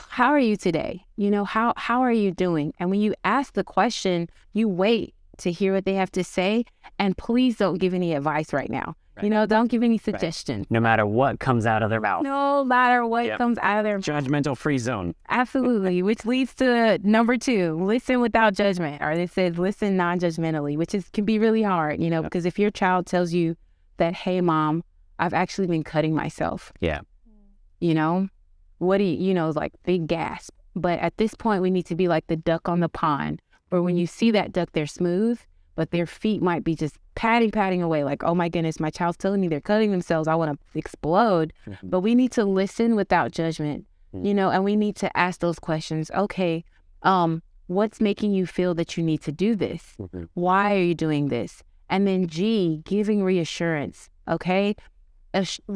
how are you today? You know, how are you doing? And when you ask the question, you wait to hear what they have to say. And please don't give any advice right now. Right. You know, don't give any suggestions. No matter what comes out of their mouth. No matter what comes out of their mouth. Judgmental free zone. Absolutely. Which leads to number 2, listen without judgment. Or it says listen non-judgmentally, which can be really hard, you know, because if your child tells you that, hey, mom, I've actually been cutting myself. Yeah. You know, what do you know, like big gasp. But at this point, we need to be like the duck on the pond, where when you see that duck, they're smooth, but their feet might be just patting away like, oh my goodness, my child's telling me they're cutting themselves. I want to explode. But we need to listen without judgment, you know, and we need to ask those questions. Okay, what's making you feel that you need to do this? Why are you doing this? And then G, giving reassurance, okay?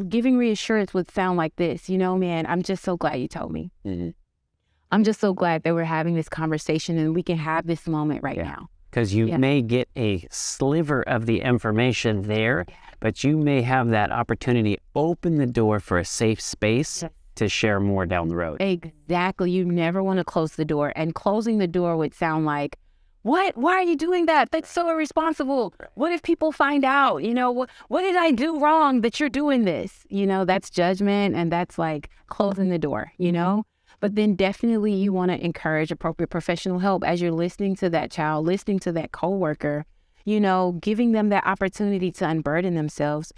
Giving reassurance would sound like this, you know, man, I'm just so glad you told me. I'm just so glad that we're having this conversation and we can have this moment right now. Because you may get a sliver of the information there, but you may have that opportunity open the door for a safe space to share more down the road. Exactly. You never want to close the door. And closing the door would sound like, what? Why are you doing that? That's so irresponsible. What if people find out? You know, what did I do wrong that you're doing this? You know, that's judgment, and that's like closing the door, you know? But then definitely you want to encourage appropriate professional help as you're listening to that child, listening to that coworker, you know, giving them that opportunity to unburden themselves.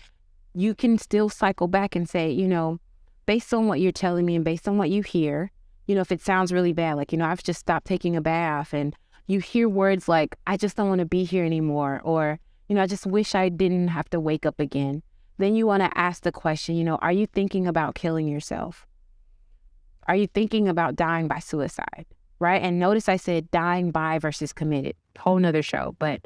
You can still cycle back and say, you know, based on what you're telling me and based on what you hear, you know, if it sounds really bad, like, you know, I've just stopped taking a bath, and you hear words like, I just don't want to be here anymore, or, you know, I just wish I didn't have to wake up again. Then you want to ask the question, you know, are you thinking about killing yourself? Are you thinking about dying by suicide, right? And notice I said dying by versus committed, whole nother show, but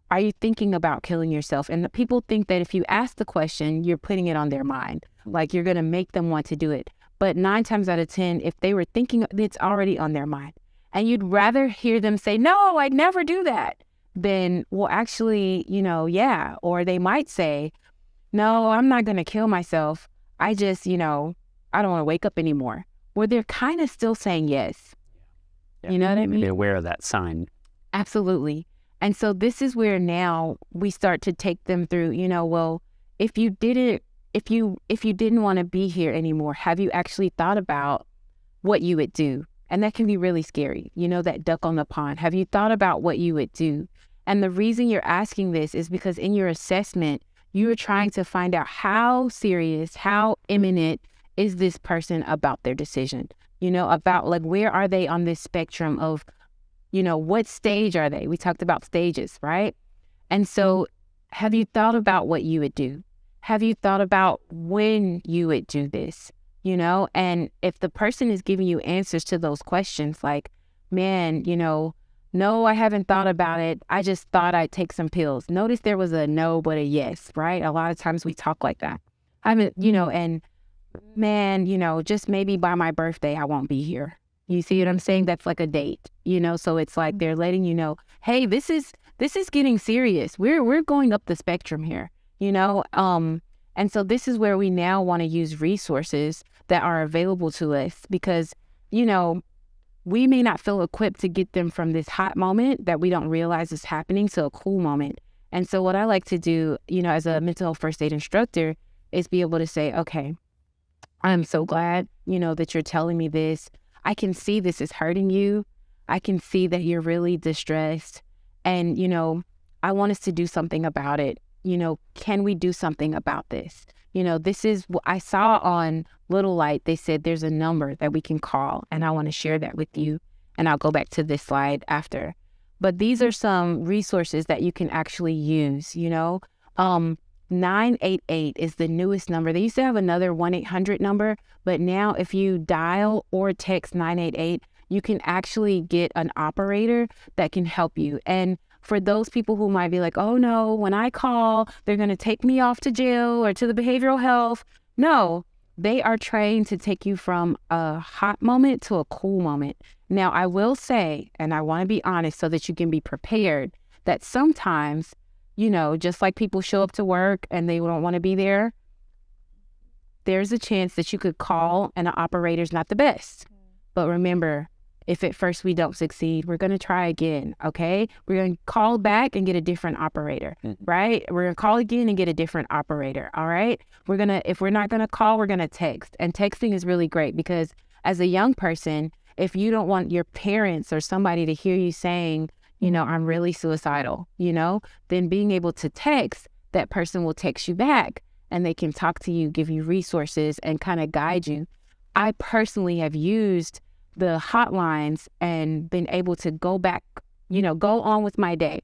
are you thinking about killing yourself? And the people think that if you ask the question, you're putting it on their mind, like you're going to make them want to do it. But 9 times out of 10, if they were thinking, it's already on their mind. And you'd rather hear them say, no, I'd never do that, than, well, actually, you know, yeah. Or they might say, no, I'm not going to kill myself. I just, you know, I don't want to wake up anymore. Where they're kind of still saying yes. Yeah. You know what I mean? Be aware of that sign. Absolutely. And so this is where now we start to take them through, you know, well, if you didn't want to be here anymore, have you actually thought about what you would do? And that can be really scary. You know, that duck on the pond. Have you thought about what you would do? And the reason you're asking this is because in your assessment, you are trying to find out how serious, how imminent is this person about their decision? You know, about like, where are they on this spectrum of, you know, what stage are they? We talked about stages, right? And so have you thought about what you would do? Have you thought about when you would do this? You know, and if the person is giving you answers to those questions, like, man, you know, No, I haven't thought about it. I just thought I'd take some pills. Notice there was a no, but a yes, right? A lot of times we talk like that. I mean, and man, just maybe by my birthday, I won't be here. You see what I'm saying? That's like a date, so it's like they're letting you know, hey, this is getting serious. We're going up the spectrum here, and so this is where we now want to use resources that are available to us because, we may not feel equipped to get them from this hot moment that we don't realize is happening to a cool moment. And so what I like to do, as a mental health first aid instructor is be able to say, okay, I'm so glad, that you're telling me this. I can see this is hurting you. I can see that you're really distressed. And, I want us to do something about it. Can we do something about this? This is what I saw on Little Light. They said there's a number that we can call, and I want to share that with you. And I'll go back to this slide after. But these are some resources that you can actually use, 988 is the newest number. They used to have another 1-800 number, but now if you dial or text 988, you can actually get an operator that can help you. And for those people who might be like, oh no, when I call, they're going to take me off to jail or to the behavioral health. No, they are trained to take you from a hot moment to a cool moment. Now, I will say, and I want to be honest so that you can be prepared, that sometimes, just like people show up to work and they don't want to be there, there's a chance that you could call and an operator's not the best. But remember, if at first we don't succeed, we're going to try again, okay? We're going to call back and get a different operator, right? We're going to call again and get a different operator, all right? If we're not going to call, we're going to text. And texting is really great because as a young person, if you don't want your parents or somebody to hear you saying, I'm really suicidal, then being able to text, that person will text you back and they can talk to you, give you resources and kind of guide you. I personally have used the hotlines and been able to go back, go on with my day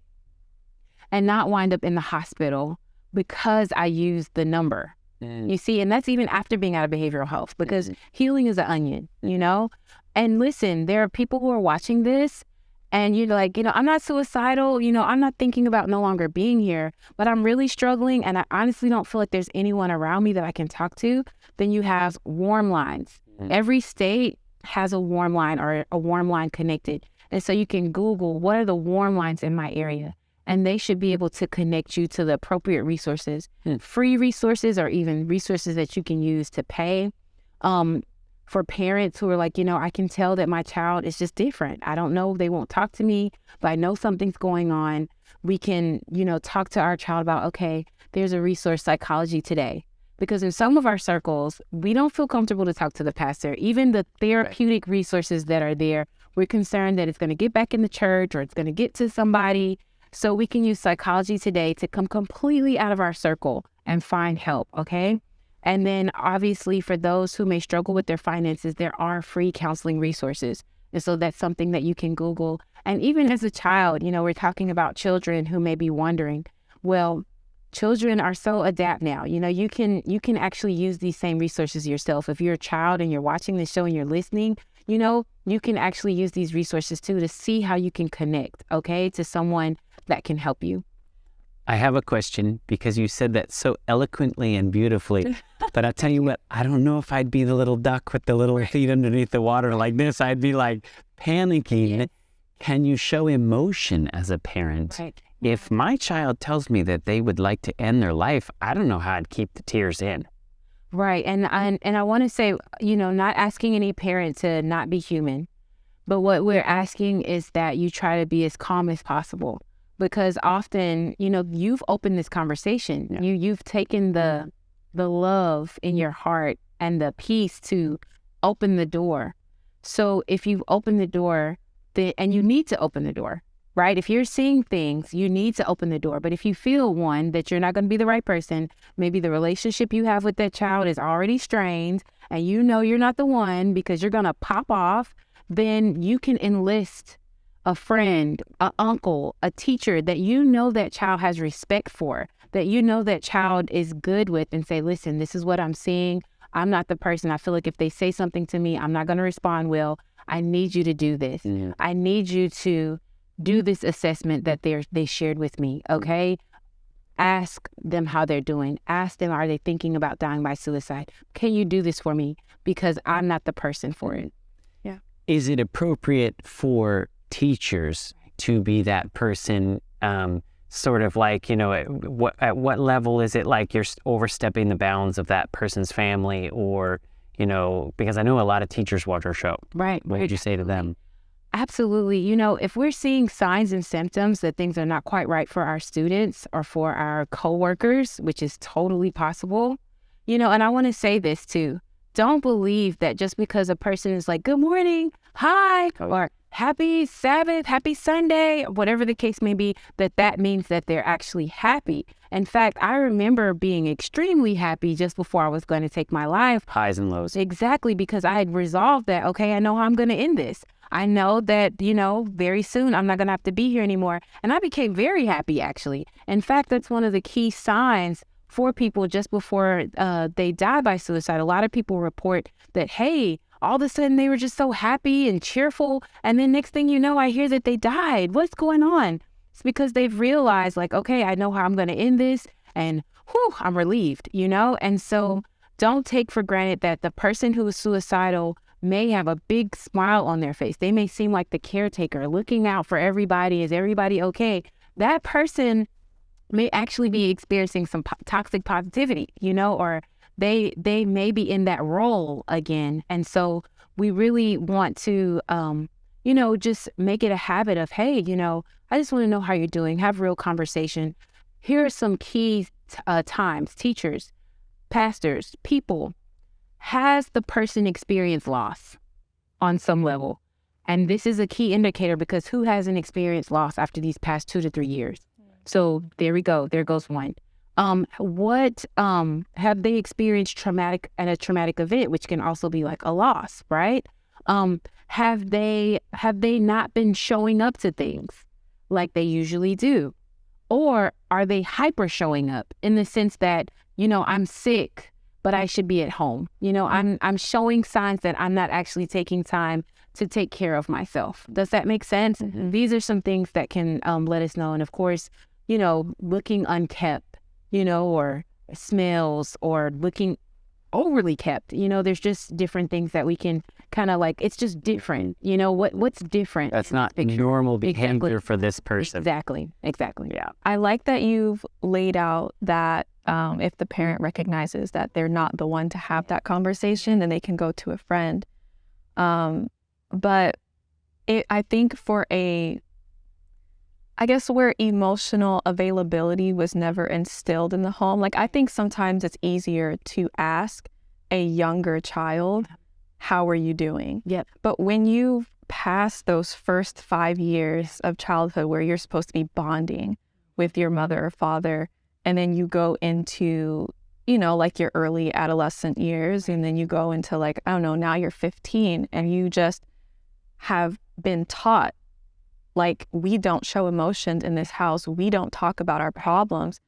and not wind up in the hospital because I used the number. You see, and that's even after being out of behavioral health because healing is an onion, And listen, there are people who are watching this and you're like, I'm not suicidal, I'm not thinking about no longer being here, but I'm really struggling and I honestly don't feel like there's anyone around me that I can talk to. Then you have warm lines. Every state has a warm line or a warm line connected. And so you can Google what are the warm lines in my area, and they should be able to connect you to the appropriate resources, free resources or even resources that you can use to pay. For parents who are like, I can tell that my child is just different. I don't know, they won't talk to me, but I know something's going on. We can, talk to our child about, okay, there's a resource, Psychology Today. Because in some of our circles, we don't feel comfortable to talk to the pastor. Even the therapeutic resources that are there, we're concerned that it's going to get back in the church or it's going to get to somebody. So we can use Psychology Today to come completely out of our circle and find help, okay? And then obviously for those who may struggle with their finances, there are free counseling resources. And so that's something that you can Google. And even as a child, we're talking about children who may be wondering, well, children are so adept now. You can actually use these same resources yourself. If you're a child and you're watching this show and you're listening, you can actually use these resources too to see how you can connect, okay, to someone that can help you. I have a question because you said that so eloquently and beautifully, but I'll tell you what, I don't know if I'd be the little duck with the little feet underneath the water like this. I'd be like panicking. Yes. Can you show emotion as a parent? Right. If my child tells me that they would like to end their life, I don't know how I'd keep the tears in. Right. And I want to say, not asking any parent to not be human, but what we're asking is that you try to be as calm as possible. Because often, you've opened this conversation. Yeah. You've taken the love in your heart and the peace to open the door. So if you've opened the door, and you need to open the door, right? If you're seeing things, you need to open the door. But if you feel, one, that you're not going to be the right person, maybe the relationship you have with that child is already strained, and you're not the one because you're going to pop off, then you can enlist a friend, an uncle, a teacher that that child has respect for, that that child is good with, and say, listen, this is what I'm seeing. I'm not the person. I feel like if they say something to me, I'm not going to respond well. I need you to do this. Yeah. I need you to do this assessment that they shared with me, okay? Ask them how they're doing. Ask them, are they thinking about dying by suicide? Can you do this for me? Because I'm not the person for it. Yeah. Is it appropriate for teachers to be that person, sort of like, you know, at what level is it like you're overstepping the bounds of that person's family, or, you know, because I know a lot of teachers watch our show. Right. What would you say to them? Absolutely. You know, if we're seeing signs and symptoms that things are not quite right for our students or for our coworkers, which is totally possible, you know, and I want to say this too. Don't believe that just because a person is like, good morning, hi, or happy Sabbath, happy Sunday, whatever the case may be, that means that they're actually happy. In fact, I remember being extremely happy just before I was going to take my life. Highs and lows. Exactly, because I had resolved that, okay, I know how I'm going to end this. I know that, you know, very soon I'm not going to have to be here anymore. And I became very happy, actually. In fact, that's one of the key signs for people just before they die by suicide. A lot of people report that, hey, all of a sudden they were just so happy and cheerful. And then next thing you know, I hear that they died. What's going on? It's because they've realized, like, okay, I know how I'm going to end this, and whew, I'm relieved, you know? And so don't take for granted that the person who is suicidal may have a big smile on their face. They may seem like the caretaker, looking out for everybody. Is everybody okay? That person may actually be experiencing some toxic positivity, you know, or they may be in that role again. And so we really want to, you know, just make it a habit of, hey, you know, I just want to know how you're doing. Have real conversation. Here are some key times. Teachers, pastors, people. Has the person experienced loss on some level? And this is a key indicator, because who hasn't experienced loss after these past 2 to 3 years? So there we go. There goes one. What have they experienced traumatic event, which can also be like a loss, right? Have they not been showing up to things like they usually do? Or are they hyper showing up in the sense that, you know, I'm sick, but I should be at home. You know, I'm showing signs that I'm not actually taking time to take care of myself. Does that make sense? Mm-hmm. These are some things that can let us know. And of course, you know, looking unkept, you know, or smells, or looking overly kept, you know, there's just different things that we can kind of like, it's just different, you know, what's different. That's not normal behavior for this person. Exactly. Yeah. I like that you've laid out that if the parent recognizes that they're not the one to have that conversation, then they can go to a friend. But I think I guess where emotional availability was never instilled in the home, like I think sometimes it's easier to ask a younger child, how are you doing? Yep. But when you pass those first 5 years of childhood where you're supposed to be bonding with your mother or father, and then you go into, you know, like your early adolescent years, and then you go into like, I don't know, now you're 15 and you just have been taught, like, we don't show emotions in this house. We don't talk about our problems.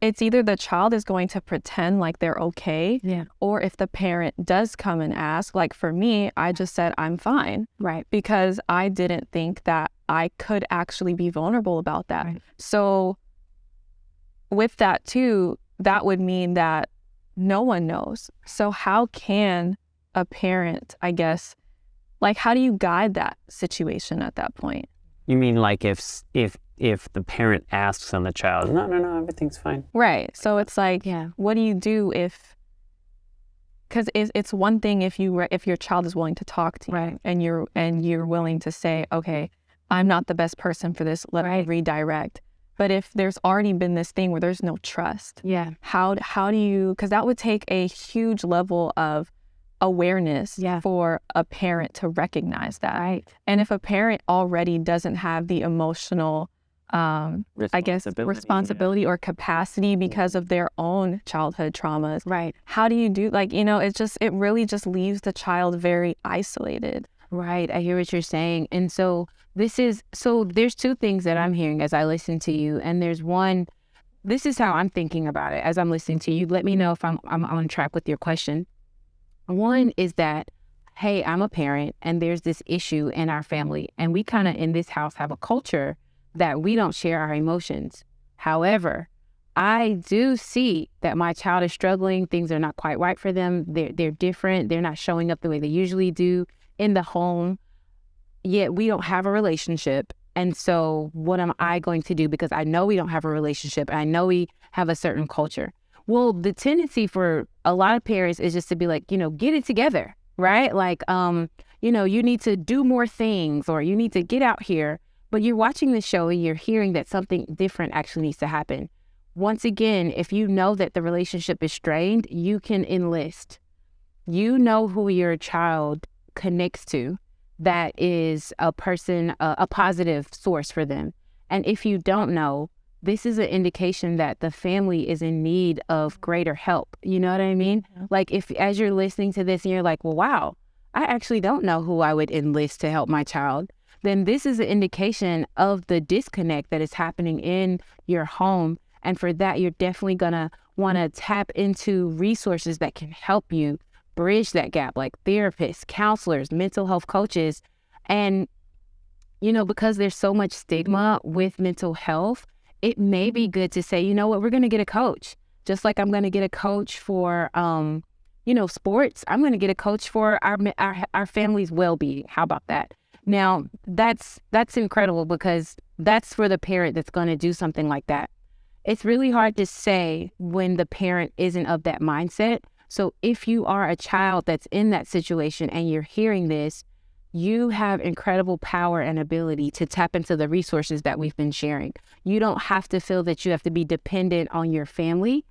It's either the child is going to pretend like they're okay, or if the parent does come and ask, like for me, I just said, I'm fine. Right. Because I didn't think that I could actually be vulnerable about that. Right. So with that too, that would mean that no one knows. So how can a parent, I guess, like, how do you guide that situation at that point? You mean like if the parent asks on the child, no, everything's fine. Right. So it's like, what do you do if, because it's one thing if your child is willing to talk to you, right, and you're willing to say, okay, I'm not the best person for this, let me redirect. But if there's already been this thing where there's no trust, how do you, because that would take a huge level of awareness for a parent to recognize that. Right. And if a parent already doesn't have the emotional, I guess, responsibility or capacity because of their own childhood traumas, right, how do you do, like, you know, it really just leaves the child very isolated. Right. I hear what you're saying. And so there's two things that I'm hearing as I listen to you. And there's one, this is how I'm thinking about it as I'm listening to you. Let me know if I'm on track with your question. One is that hey, I'm a parent and there's this issue in our family. And we kind of in this house have a culture that we don't share our emotions. However, I do see that my child is struggling. Things are not quite right for them. They're different. They're not showing up the way they usually do in the home. Yet we don't have a relationship. And so what am I going to do? Because I know we don't have a relationship. And I know we have a certain culture. Well, the tendency for a lot of parents is just to be like, get it together, right? Like, you need to do more things, or you need to get out here. But you're watching the show and you're hearing that something different actually needs to happen. Once again, if you know that the relationship is strained, you can enlist. You know who your child connects to that is a person, a positive source for them. And if you don't know, this is an indication that the family is in need of greater help. You know what I mean? Mm-hmm. Like if as you're listening to this and you're like, well, wow, I actually don't know who I would enlist to help my child, then this is an indication of the disconnect that is happening in your home. And for that, you're definitely going to want to tap into resources that can help you bridge that gap, like therapists, counselors, mental health coaches. And, because there's so much stigma with mental health, it may be good to say, you know what, we're going to get a coach. Just like I'm going to get a coach for, sports. I'm going to get a coach for our family's well-being. How about that? Now, that's incredible, because that's for the parent that's going to do something like that. It's really hard to say when the parent isn't of that mindset. So if you are a child that's in that situation and you're hearing this, you have incredible power and ability to tap into the resources that we've been sharing. You don't have to feel that you have to be dependent on your family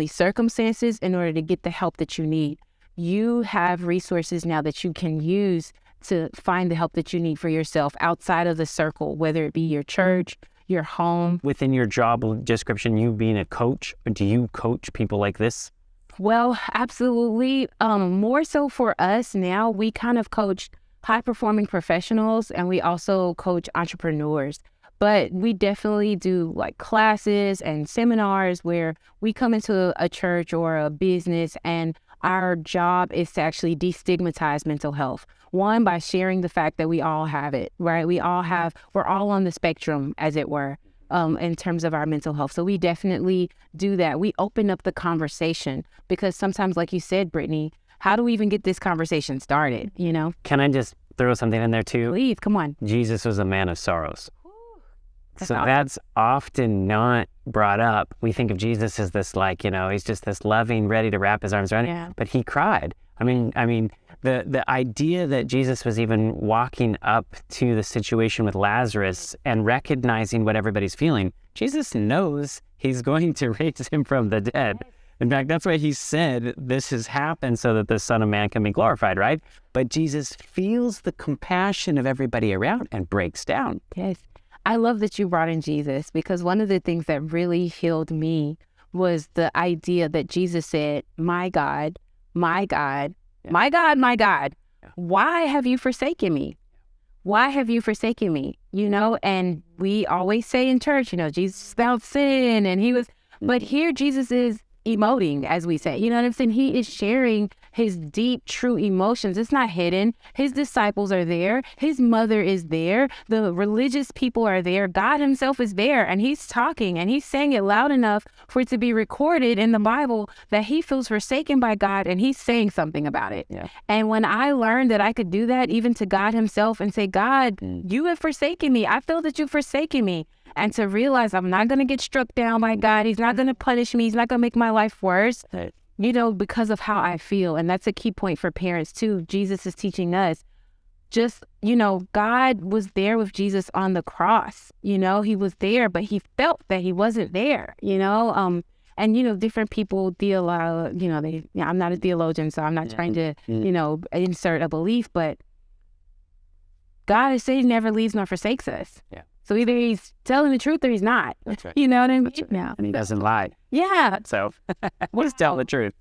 circumstances in order to get the help that you need. You have resources now that you can use to find the help that you need for yourself outside of the circle, whether it be your church, your home. Within your job description, you being a coach, do you coach people like this? Well, absolutely. More so for us now, we kind of coach high-performing professionals, and we also coach entrepreneurs. But we definitely do like classes and seminars where we come into a church or a business, and our job is to actually destigmatize mental health. One, by sharing the fact that we all have it, right? We're all on the spectrum, as it were, in terms of our mental health. So we definitely do that. We open up the conversation, because sometimes, like you said, Brittany, how do we even get this conversation started, Can I just throw something in there too? Please, come on. Jesus was a man of sorrows. Awesome. That's often not brought up. We think of Jesus as this, he's just this loving, ready to wrap his arms around it. But he cried. I mean, the idea that Jesus was even walking up to the situation with Lazarus and recognizing what everybody's feeling, Jesus knows he's going to raise him from the dead. In fact, that's why he said this has happened so that the Son of Man can be glorified, right? But Jesus feels the compassion of everybody around and breaks down. Yes. I love that you brought in Jesus, because one of the things that really healed me was the idea that Jesus said, my God, my God, my God, my God, why have you forsaken me? Why have you forsaken me? And we always say in church, Jesus without sin, and but here Jesus is emoting, as we say, what I'm saying? He is sharing his deep, true emotions. It's not hidden. His disciples are there. His mother is there. The religious people are there. God himself is there, and he's talking, and he's saying it loud enough for it to be recorded in the Bible that he feels forsaken by God, and he's saying something about it. Yeah. And when I learned that I could do that even to God himself and say, God, you have forsaken me. I feel that you've forsaken me. And to realize I'm not going to get struck down by God. He's not going to punish me. He's not going to make my life worse, because of how I feel. And that's a key point for parents too. Jesus is teaching us just, God was there with Jesus on the cross. He was there, but he felt that he wasn't there, and, different people I'm not a theologian, so I'm not trying to, insert a belief, but God has said he never leaves nor forsakes us. Yeah. So either he's telling the truth or he's not. That's right. You know what I mean? Right. Yeah. And he doesn't lie. Yeah. So just tell the truth.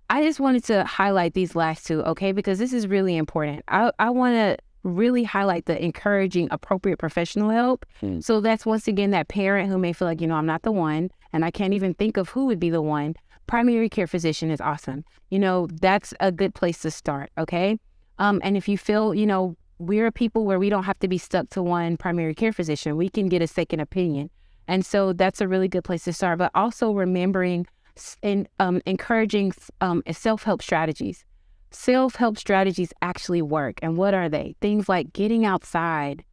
I just wanted to highlight these last two, okay? Because this is really important. I want to really highlight the encouraging appropriate professional help. So that's once again that parent who may feel like, I'm not the one, and I can't even think of who would be the one. primary care physician is awesome. That's a good place to start, okay? And if you feel, we're people where we don't have to be stuck to one primary care physician. We can get a second opinion. And so that's a really good place to start. But also remembering and encouraging self-help strategies. Self-help strategies actually work. And what are they? Things like getting outside,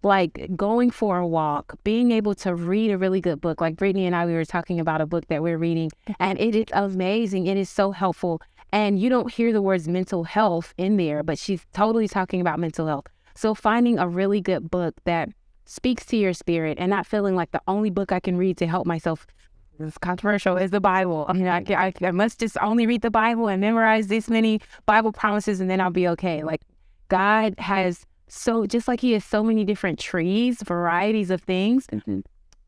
like going for a walk, being able to read a really good book. Like Brittany and I, we were talking about a book that we're reading, and it is amazing. It is so helpful. And you don't hear the words mental health in there, but she's totally talking about mental health. So finding a really good book that speaks to your spirit and not feeling like the only book I can read to help myself, this is controversial, is the Bible. I must just only read the Bible and memorize this many Bible promises and then I'll be okay. Like God has just like he has so many different trees, varieties of things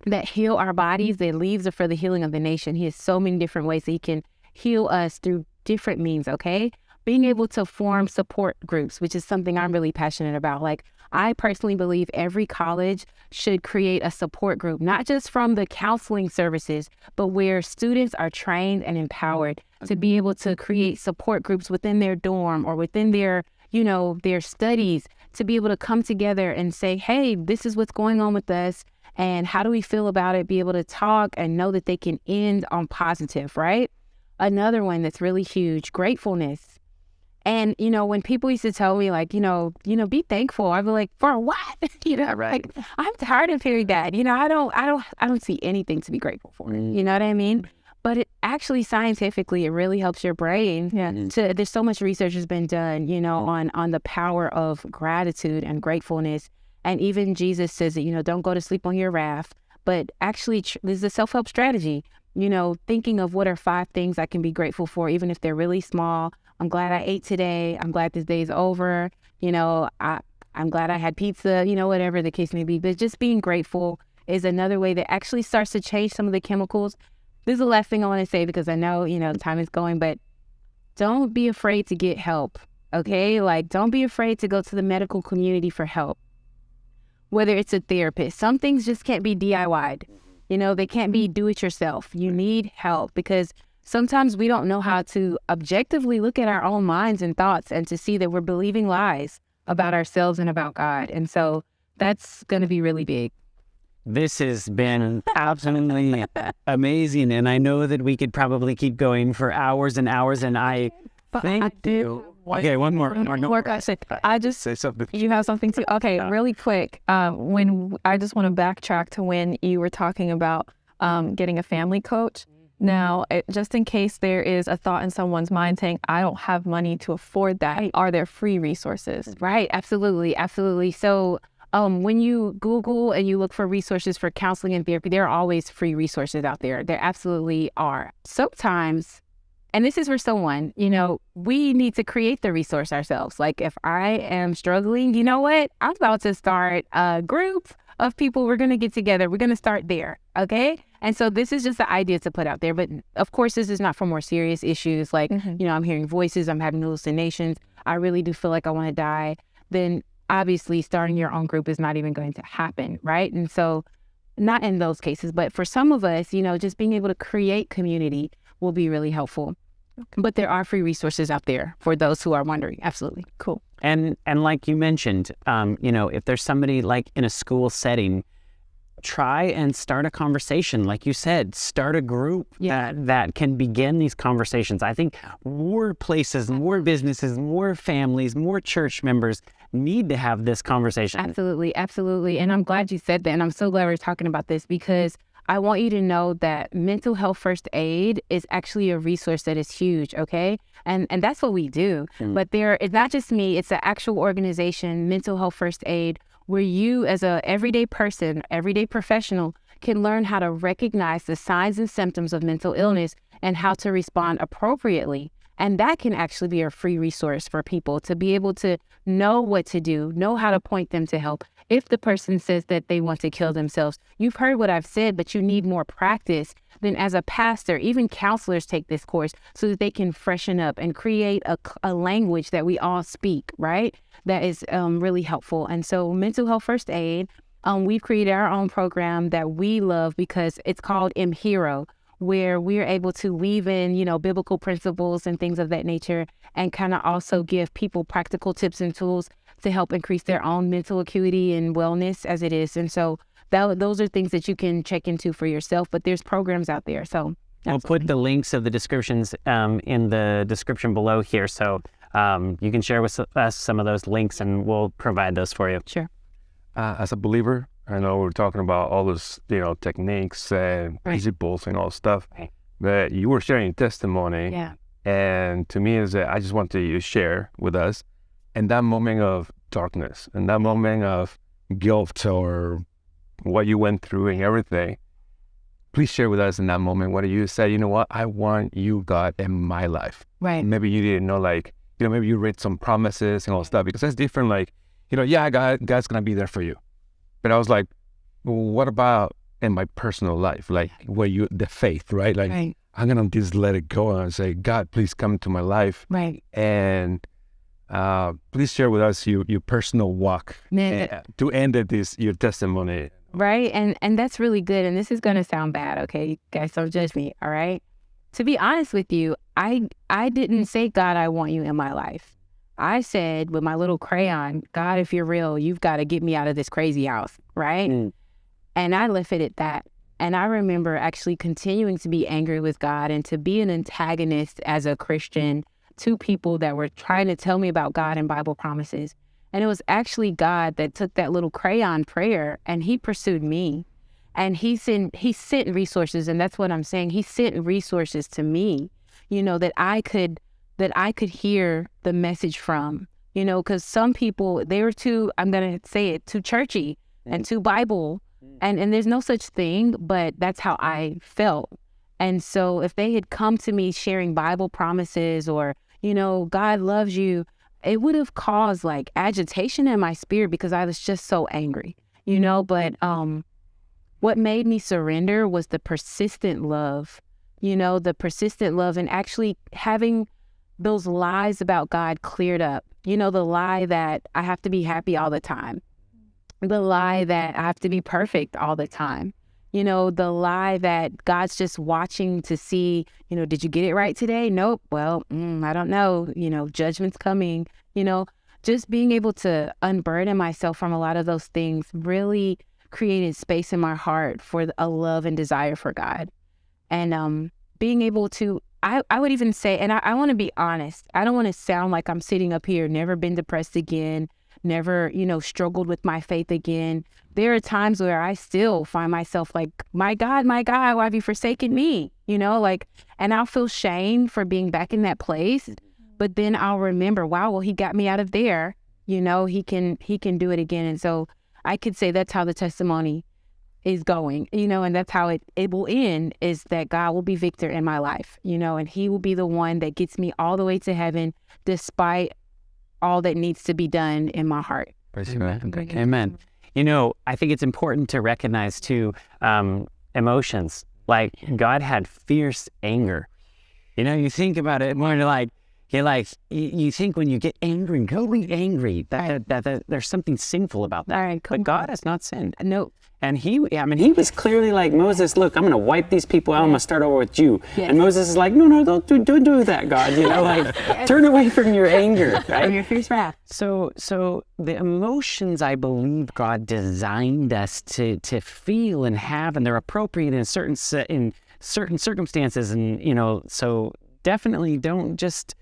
that heal our bodies. The leaves are for the healing of the nation. He has so many different ways that he can heal us through different means, okay? Being able to form support groups, which is something I'm really passionate about. Like, I personally believe every college should create a support group, not just from the counseling services, but where students are trained and empowered to be able to create support groups within their dorm or within their, their studies, to be able to come together and say, hey, this is what's going on with us, and how do we feel about it? Be able to talk and know that they can end on positive, right? Another one that's really huge, gratefulness. And, when people used to tell me like, be thankful, I'd be like, for what? Right. Like, I'm tired of hearing that. I don't see anything to be grateful for. You know what I mean? But it actually, scientifically, it really helps your brain. There's so much research has been done, on the power of gratitude and gratefulness. And even Jesus says that, don't go to sleep on your wrath. But actually, this is a self-help strategy. Thinking of what are 5 things I can be grateful for, even if they're really small. I'm glad I ate today. I'm glad this day's over. I'm glad I had pizza, whatever the case may be. But just being grateful is another way that actually starts to change some of the chemicals. This is the last thing I want to say because I know, time is going, but don't be afraid to get help, okay? Like, don't be afraid to go to the medical community for help, whether it's a therapist. Some things just can't be DIY'd. They can't be do it yourself. You need help because sometimes we don't know how to objectively look at our own minds and thoughts and to see that we're believing lies about ourselves and about God. And so that's going to be really big. This has been absolutely amazing. And I know that we could probably keep going for hours and hours. And I thank you. Okay, one more. I just say something. You have something to. Okay, really quick. When I just want to backtrack to when you were talking about getting a family coach. Now, just in case there is a thought in someone's mind saying, I don't have money to afford that, are there free resources? Right, absolutely, absolutely. So when you Google and you look for resources for counseling and therapy, there are always free resources out there. There absolutely are. Sometimes, and this is for someone, we need to create the resource ourselves. Like if I am struggling, you know what? I'm about to start a group of people. We're going to get together. We're going to start there, okay? And so this is just the idea to put out there. But of course, this is not for more serious issues like, I'm hearing voices, I'm having hallucinations, I really do feel like I want to die. Then obviously starting your own group is not even going to happen, right? And so not in those cases, but for some of us, just being able to create community will be really helpful. But there are free resources out there for those who are wondering. Absolutely. Cool. And like you mentioned, if there's somebody like in a school setting, try and start a conversation. Like you said, start a group that can begin these conversations. I think more places, more businesses, more families, more church members need to have this conversation. Absolutely, absolutely. And I'm glad you said that. And I'm so glad we're talking about this because I want you to know that mental health first aid is actually a resource that is huge, okay? And that's what we do. But it's not just me, it's an actual organization, Mental Health First Aid, where you as a everyday person, everyday professional, can learn how to recognize the signs and symptoms of mental illness and how to respond appropriately. And that can actually be a free resource for people to be able to know what to do, know how to point them to help. If the person says that they want to kill themselves, you've heard what I've said, but you need more practice. Then as a pastor, even counselors take this course so that they can freshen up and create a language that we all speak, right? That is really helpful. And so Mental Health First Aid, we've created our own program that we love because it's called MHERO, where we're able to weave in, you know, biblical principles and things of that nature, and kind of also give people practical tips and tools to help increase their own mental acuity and wellness as it is. And so those are things that you can check into for yourself, but there's programs out there. So we'll put the links of the descriptions in the description below here. So you can share with us some of those links and we'll provide those for you. Sure. As a believer, I know we're talking about all this, you know, techniques and principles and all stuff, but you were sharing your testimony. Yeah. And to me, is that I just want you to share with us in that moment of darkness, in that moment of guilt or what you went through and everything. Please share with us in that moment what you said, you know what, I want you, God, in my life. Right. Maybe you didn't know, like, you know, maybe you read some promises and all stuff, because that's different. Like, you know, yeah, God's going to be there for you. But I was like, well, what about in my personal life? Like, where the faith, right? Like, I'm going to just let it go and say, God, please come into my life. Right. And please share with us your personal walk to end your testimony. Right. And that's really good. And this is going to sound bad. Okay, you guys, don't judge me. All right. To be honest with you, I didn't say, God, I want you in my life. I said with my little crayon, God, if you're real, you've got to get me out of this crazy house. Right. And I left it at that. And I remember actually continuing to be angry with God and to be an antagonist as a Christian to people that were trying to tell me about God and Bible promises. And it was actually God that took that little crayon prayer and he pursued me. And he sent resources. And that's what I'm saying. He sent resources to me, you know, that I could hear the message from, you know, because some people, they were too, I'm going to say it, too churchy and too Bible. And there's no such thing, but that's how I felt. And so if they had come to me sharing Bible promises or, you know, God loves you, it would have caused like agitation in my spirit because I was just so angry, you know. But what made me surrender was the persistent love, you know, the persistent love and actually having those lies about God cleared up. You know, the lie that I have to be happy all the time, the lie that I have to be perfect all the time, you know, the lie that God's just watching to see, you know, did you get it right today? Nope. Well, I don't know, you know, judgment's coming, you know. Just being able to unburden myself from a lot of those things really created space in my heart for a love and desire for God. And being able to, I would even say, and I want to be honest, I don't want to sound like I'm sitting up here, never been depressed again, never, you know, struggled with my faith again. There are times where I still find myself like, my God, why have you forsaken me? You know, like, and I'll feel shame for being back in that place. But then I'll remember, wow, well, he got me out of there. You know, he can do it again. And so I could say that's how the testimony is going, you know, and that's how it will end, is that God will be victor in my life, you know, and he will be the one that gets me all the way to heaven despite all that needs to be done in my heart. Amen. You know, I think it's important to recognize too, emotions. Like God had fierce anger. You know, you think about it more like, you think when you get angry, really angry, that there's something sinful about that. All right, cool. But God has not sinned. No. And he was clearly like, Moses, look, I'm going to wipe these people out. I'm going to start over with you. Yes. And Moses is like, no, don't do that, God. You know, like, turn away from your anger, right? From your fierce wrath. So the emotions, I believe God designed us to feel and have, and they're appropriate in certain circumstances. And, you know, so definitely don't just,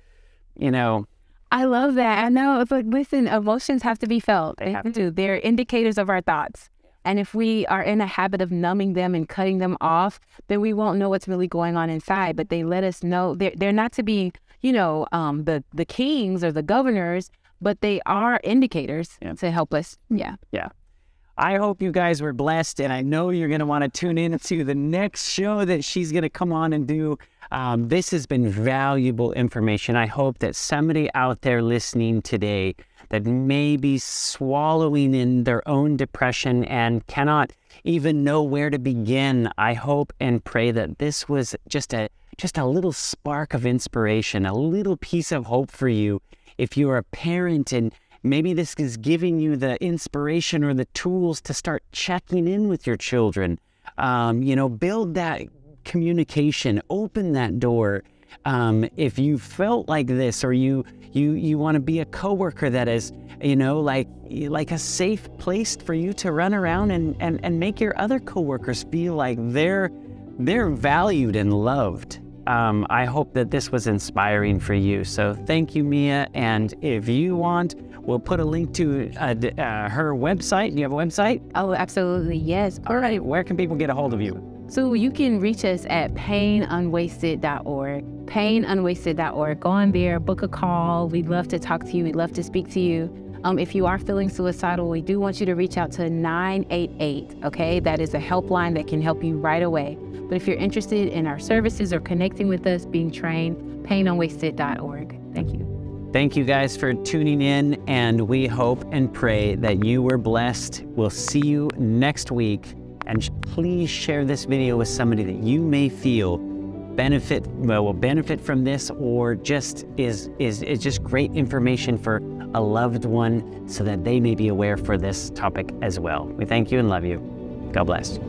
you know. I love that. I know. It's like, listen, emotions have to be felt. They have to. They're indicators of our thoughts. And if we are in a habit of numbing them and cutting them off, then we won't know what's really going on inside. But they let us know they're not to be, you know, the kings or the governors, but they are indicators to help us. Yeah. I hope you guys were blessed, and I know you're going to want to tune in to the next show that she's going to come on and do. This has been valuable information. I hope that somebody out there listening today that may be swallowing in their own depression and cannot even know where to begin, I hope and pray that this was just a little spark of inspiration, a little piece of hope for you. If you're a parent and maybe this is giving you the inspiration or the tools to start checking in with your children, you know, build that communication, open that door. If you felt like this, or you want to be a coworker that is, like a safe place for you to run around and make your other coworkers feel like they're valued and loved. I hope that this was inspiring for you. So thank you, Mia. And if you want, we'll put a link to her website. Do you have a website? Oh, absolutely. Yes. All right. Where can people get a hold of you? So you can reach us at painunwasted.org. Painunwasted.org. Go on there, book a call. We'd love to talk to you. We'd love to speak to you. If you are feeling suicidal, we do want you to reach out to 988, okay? That is a helpline that can help you right away. But if you're interested in our services or connecting with us, being trained, painunwasted.org. Thank you. Thank you guys for tuning in, and we hope and pray that you were blessed. We'll see you next week. And please share this video with somebody that you may feel will benefit from this, or just is just great information for a loved one, so that they may be aware for this topic as well. We thank you and love you. God bless.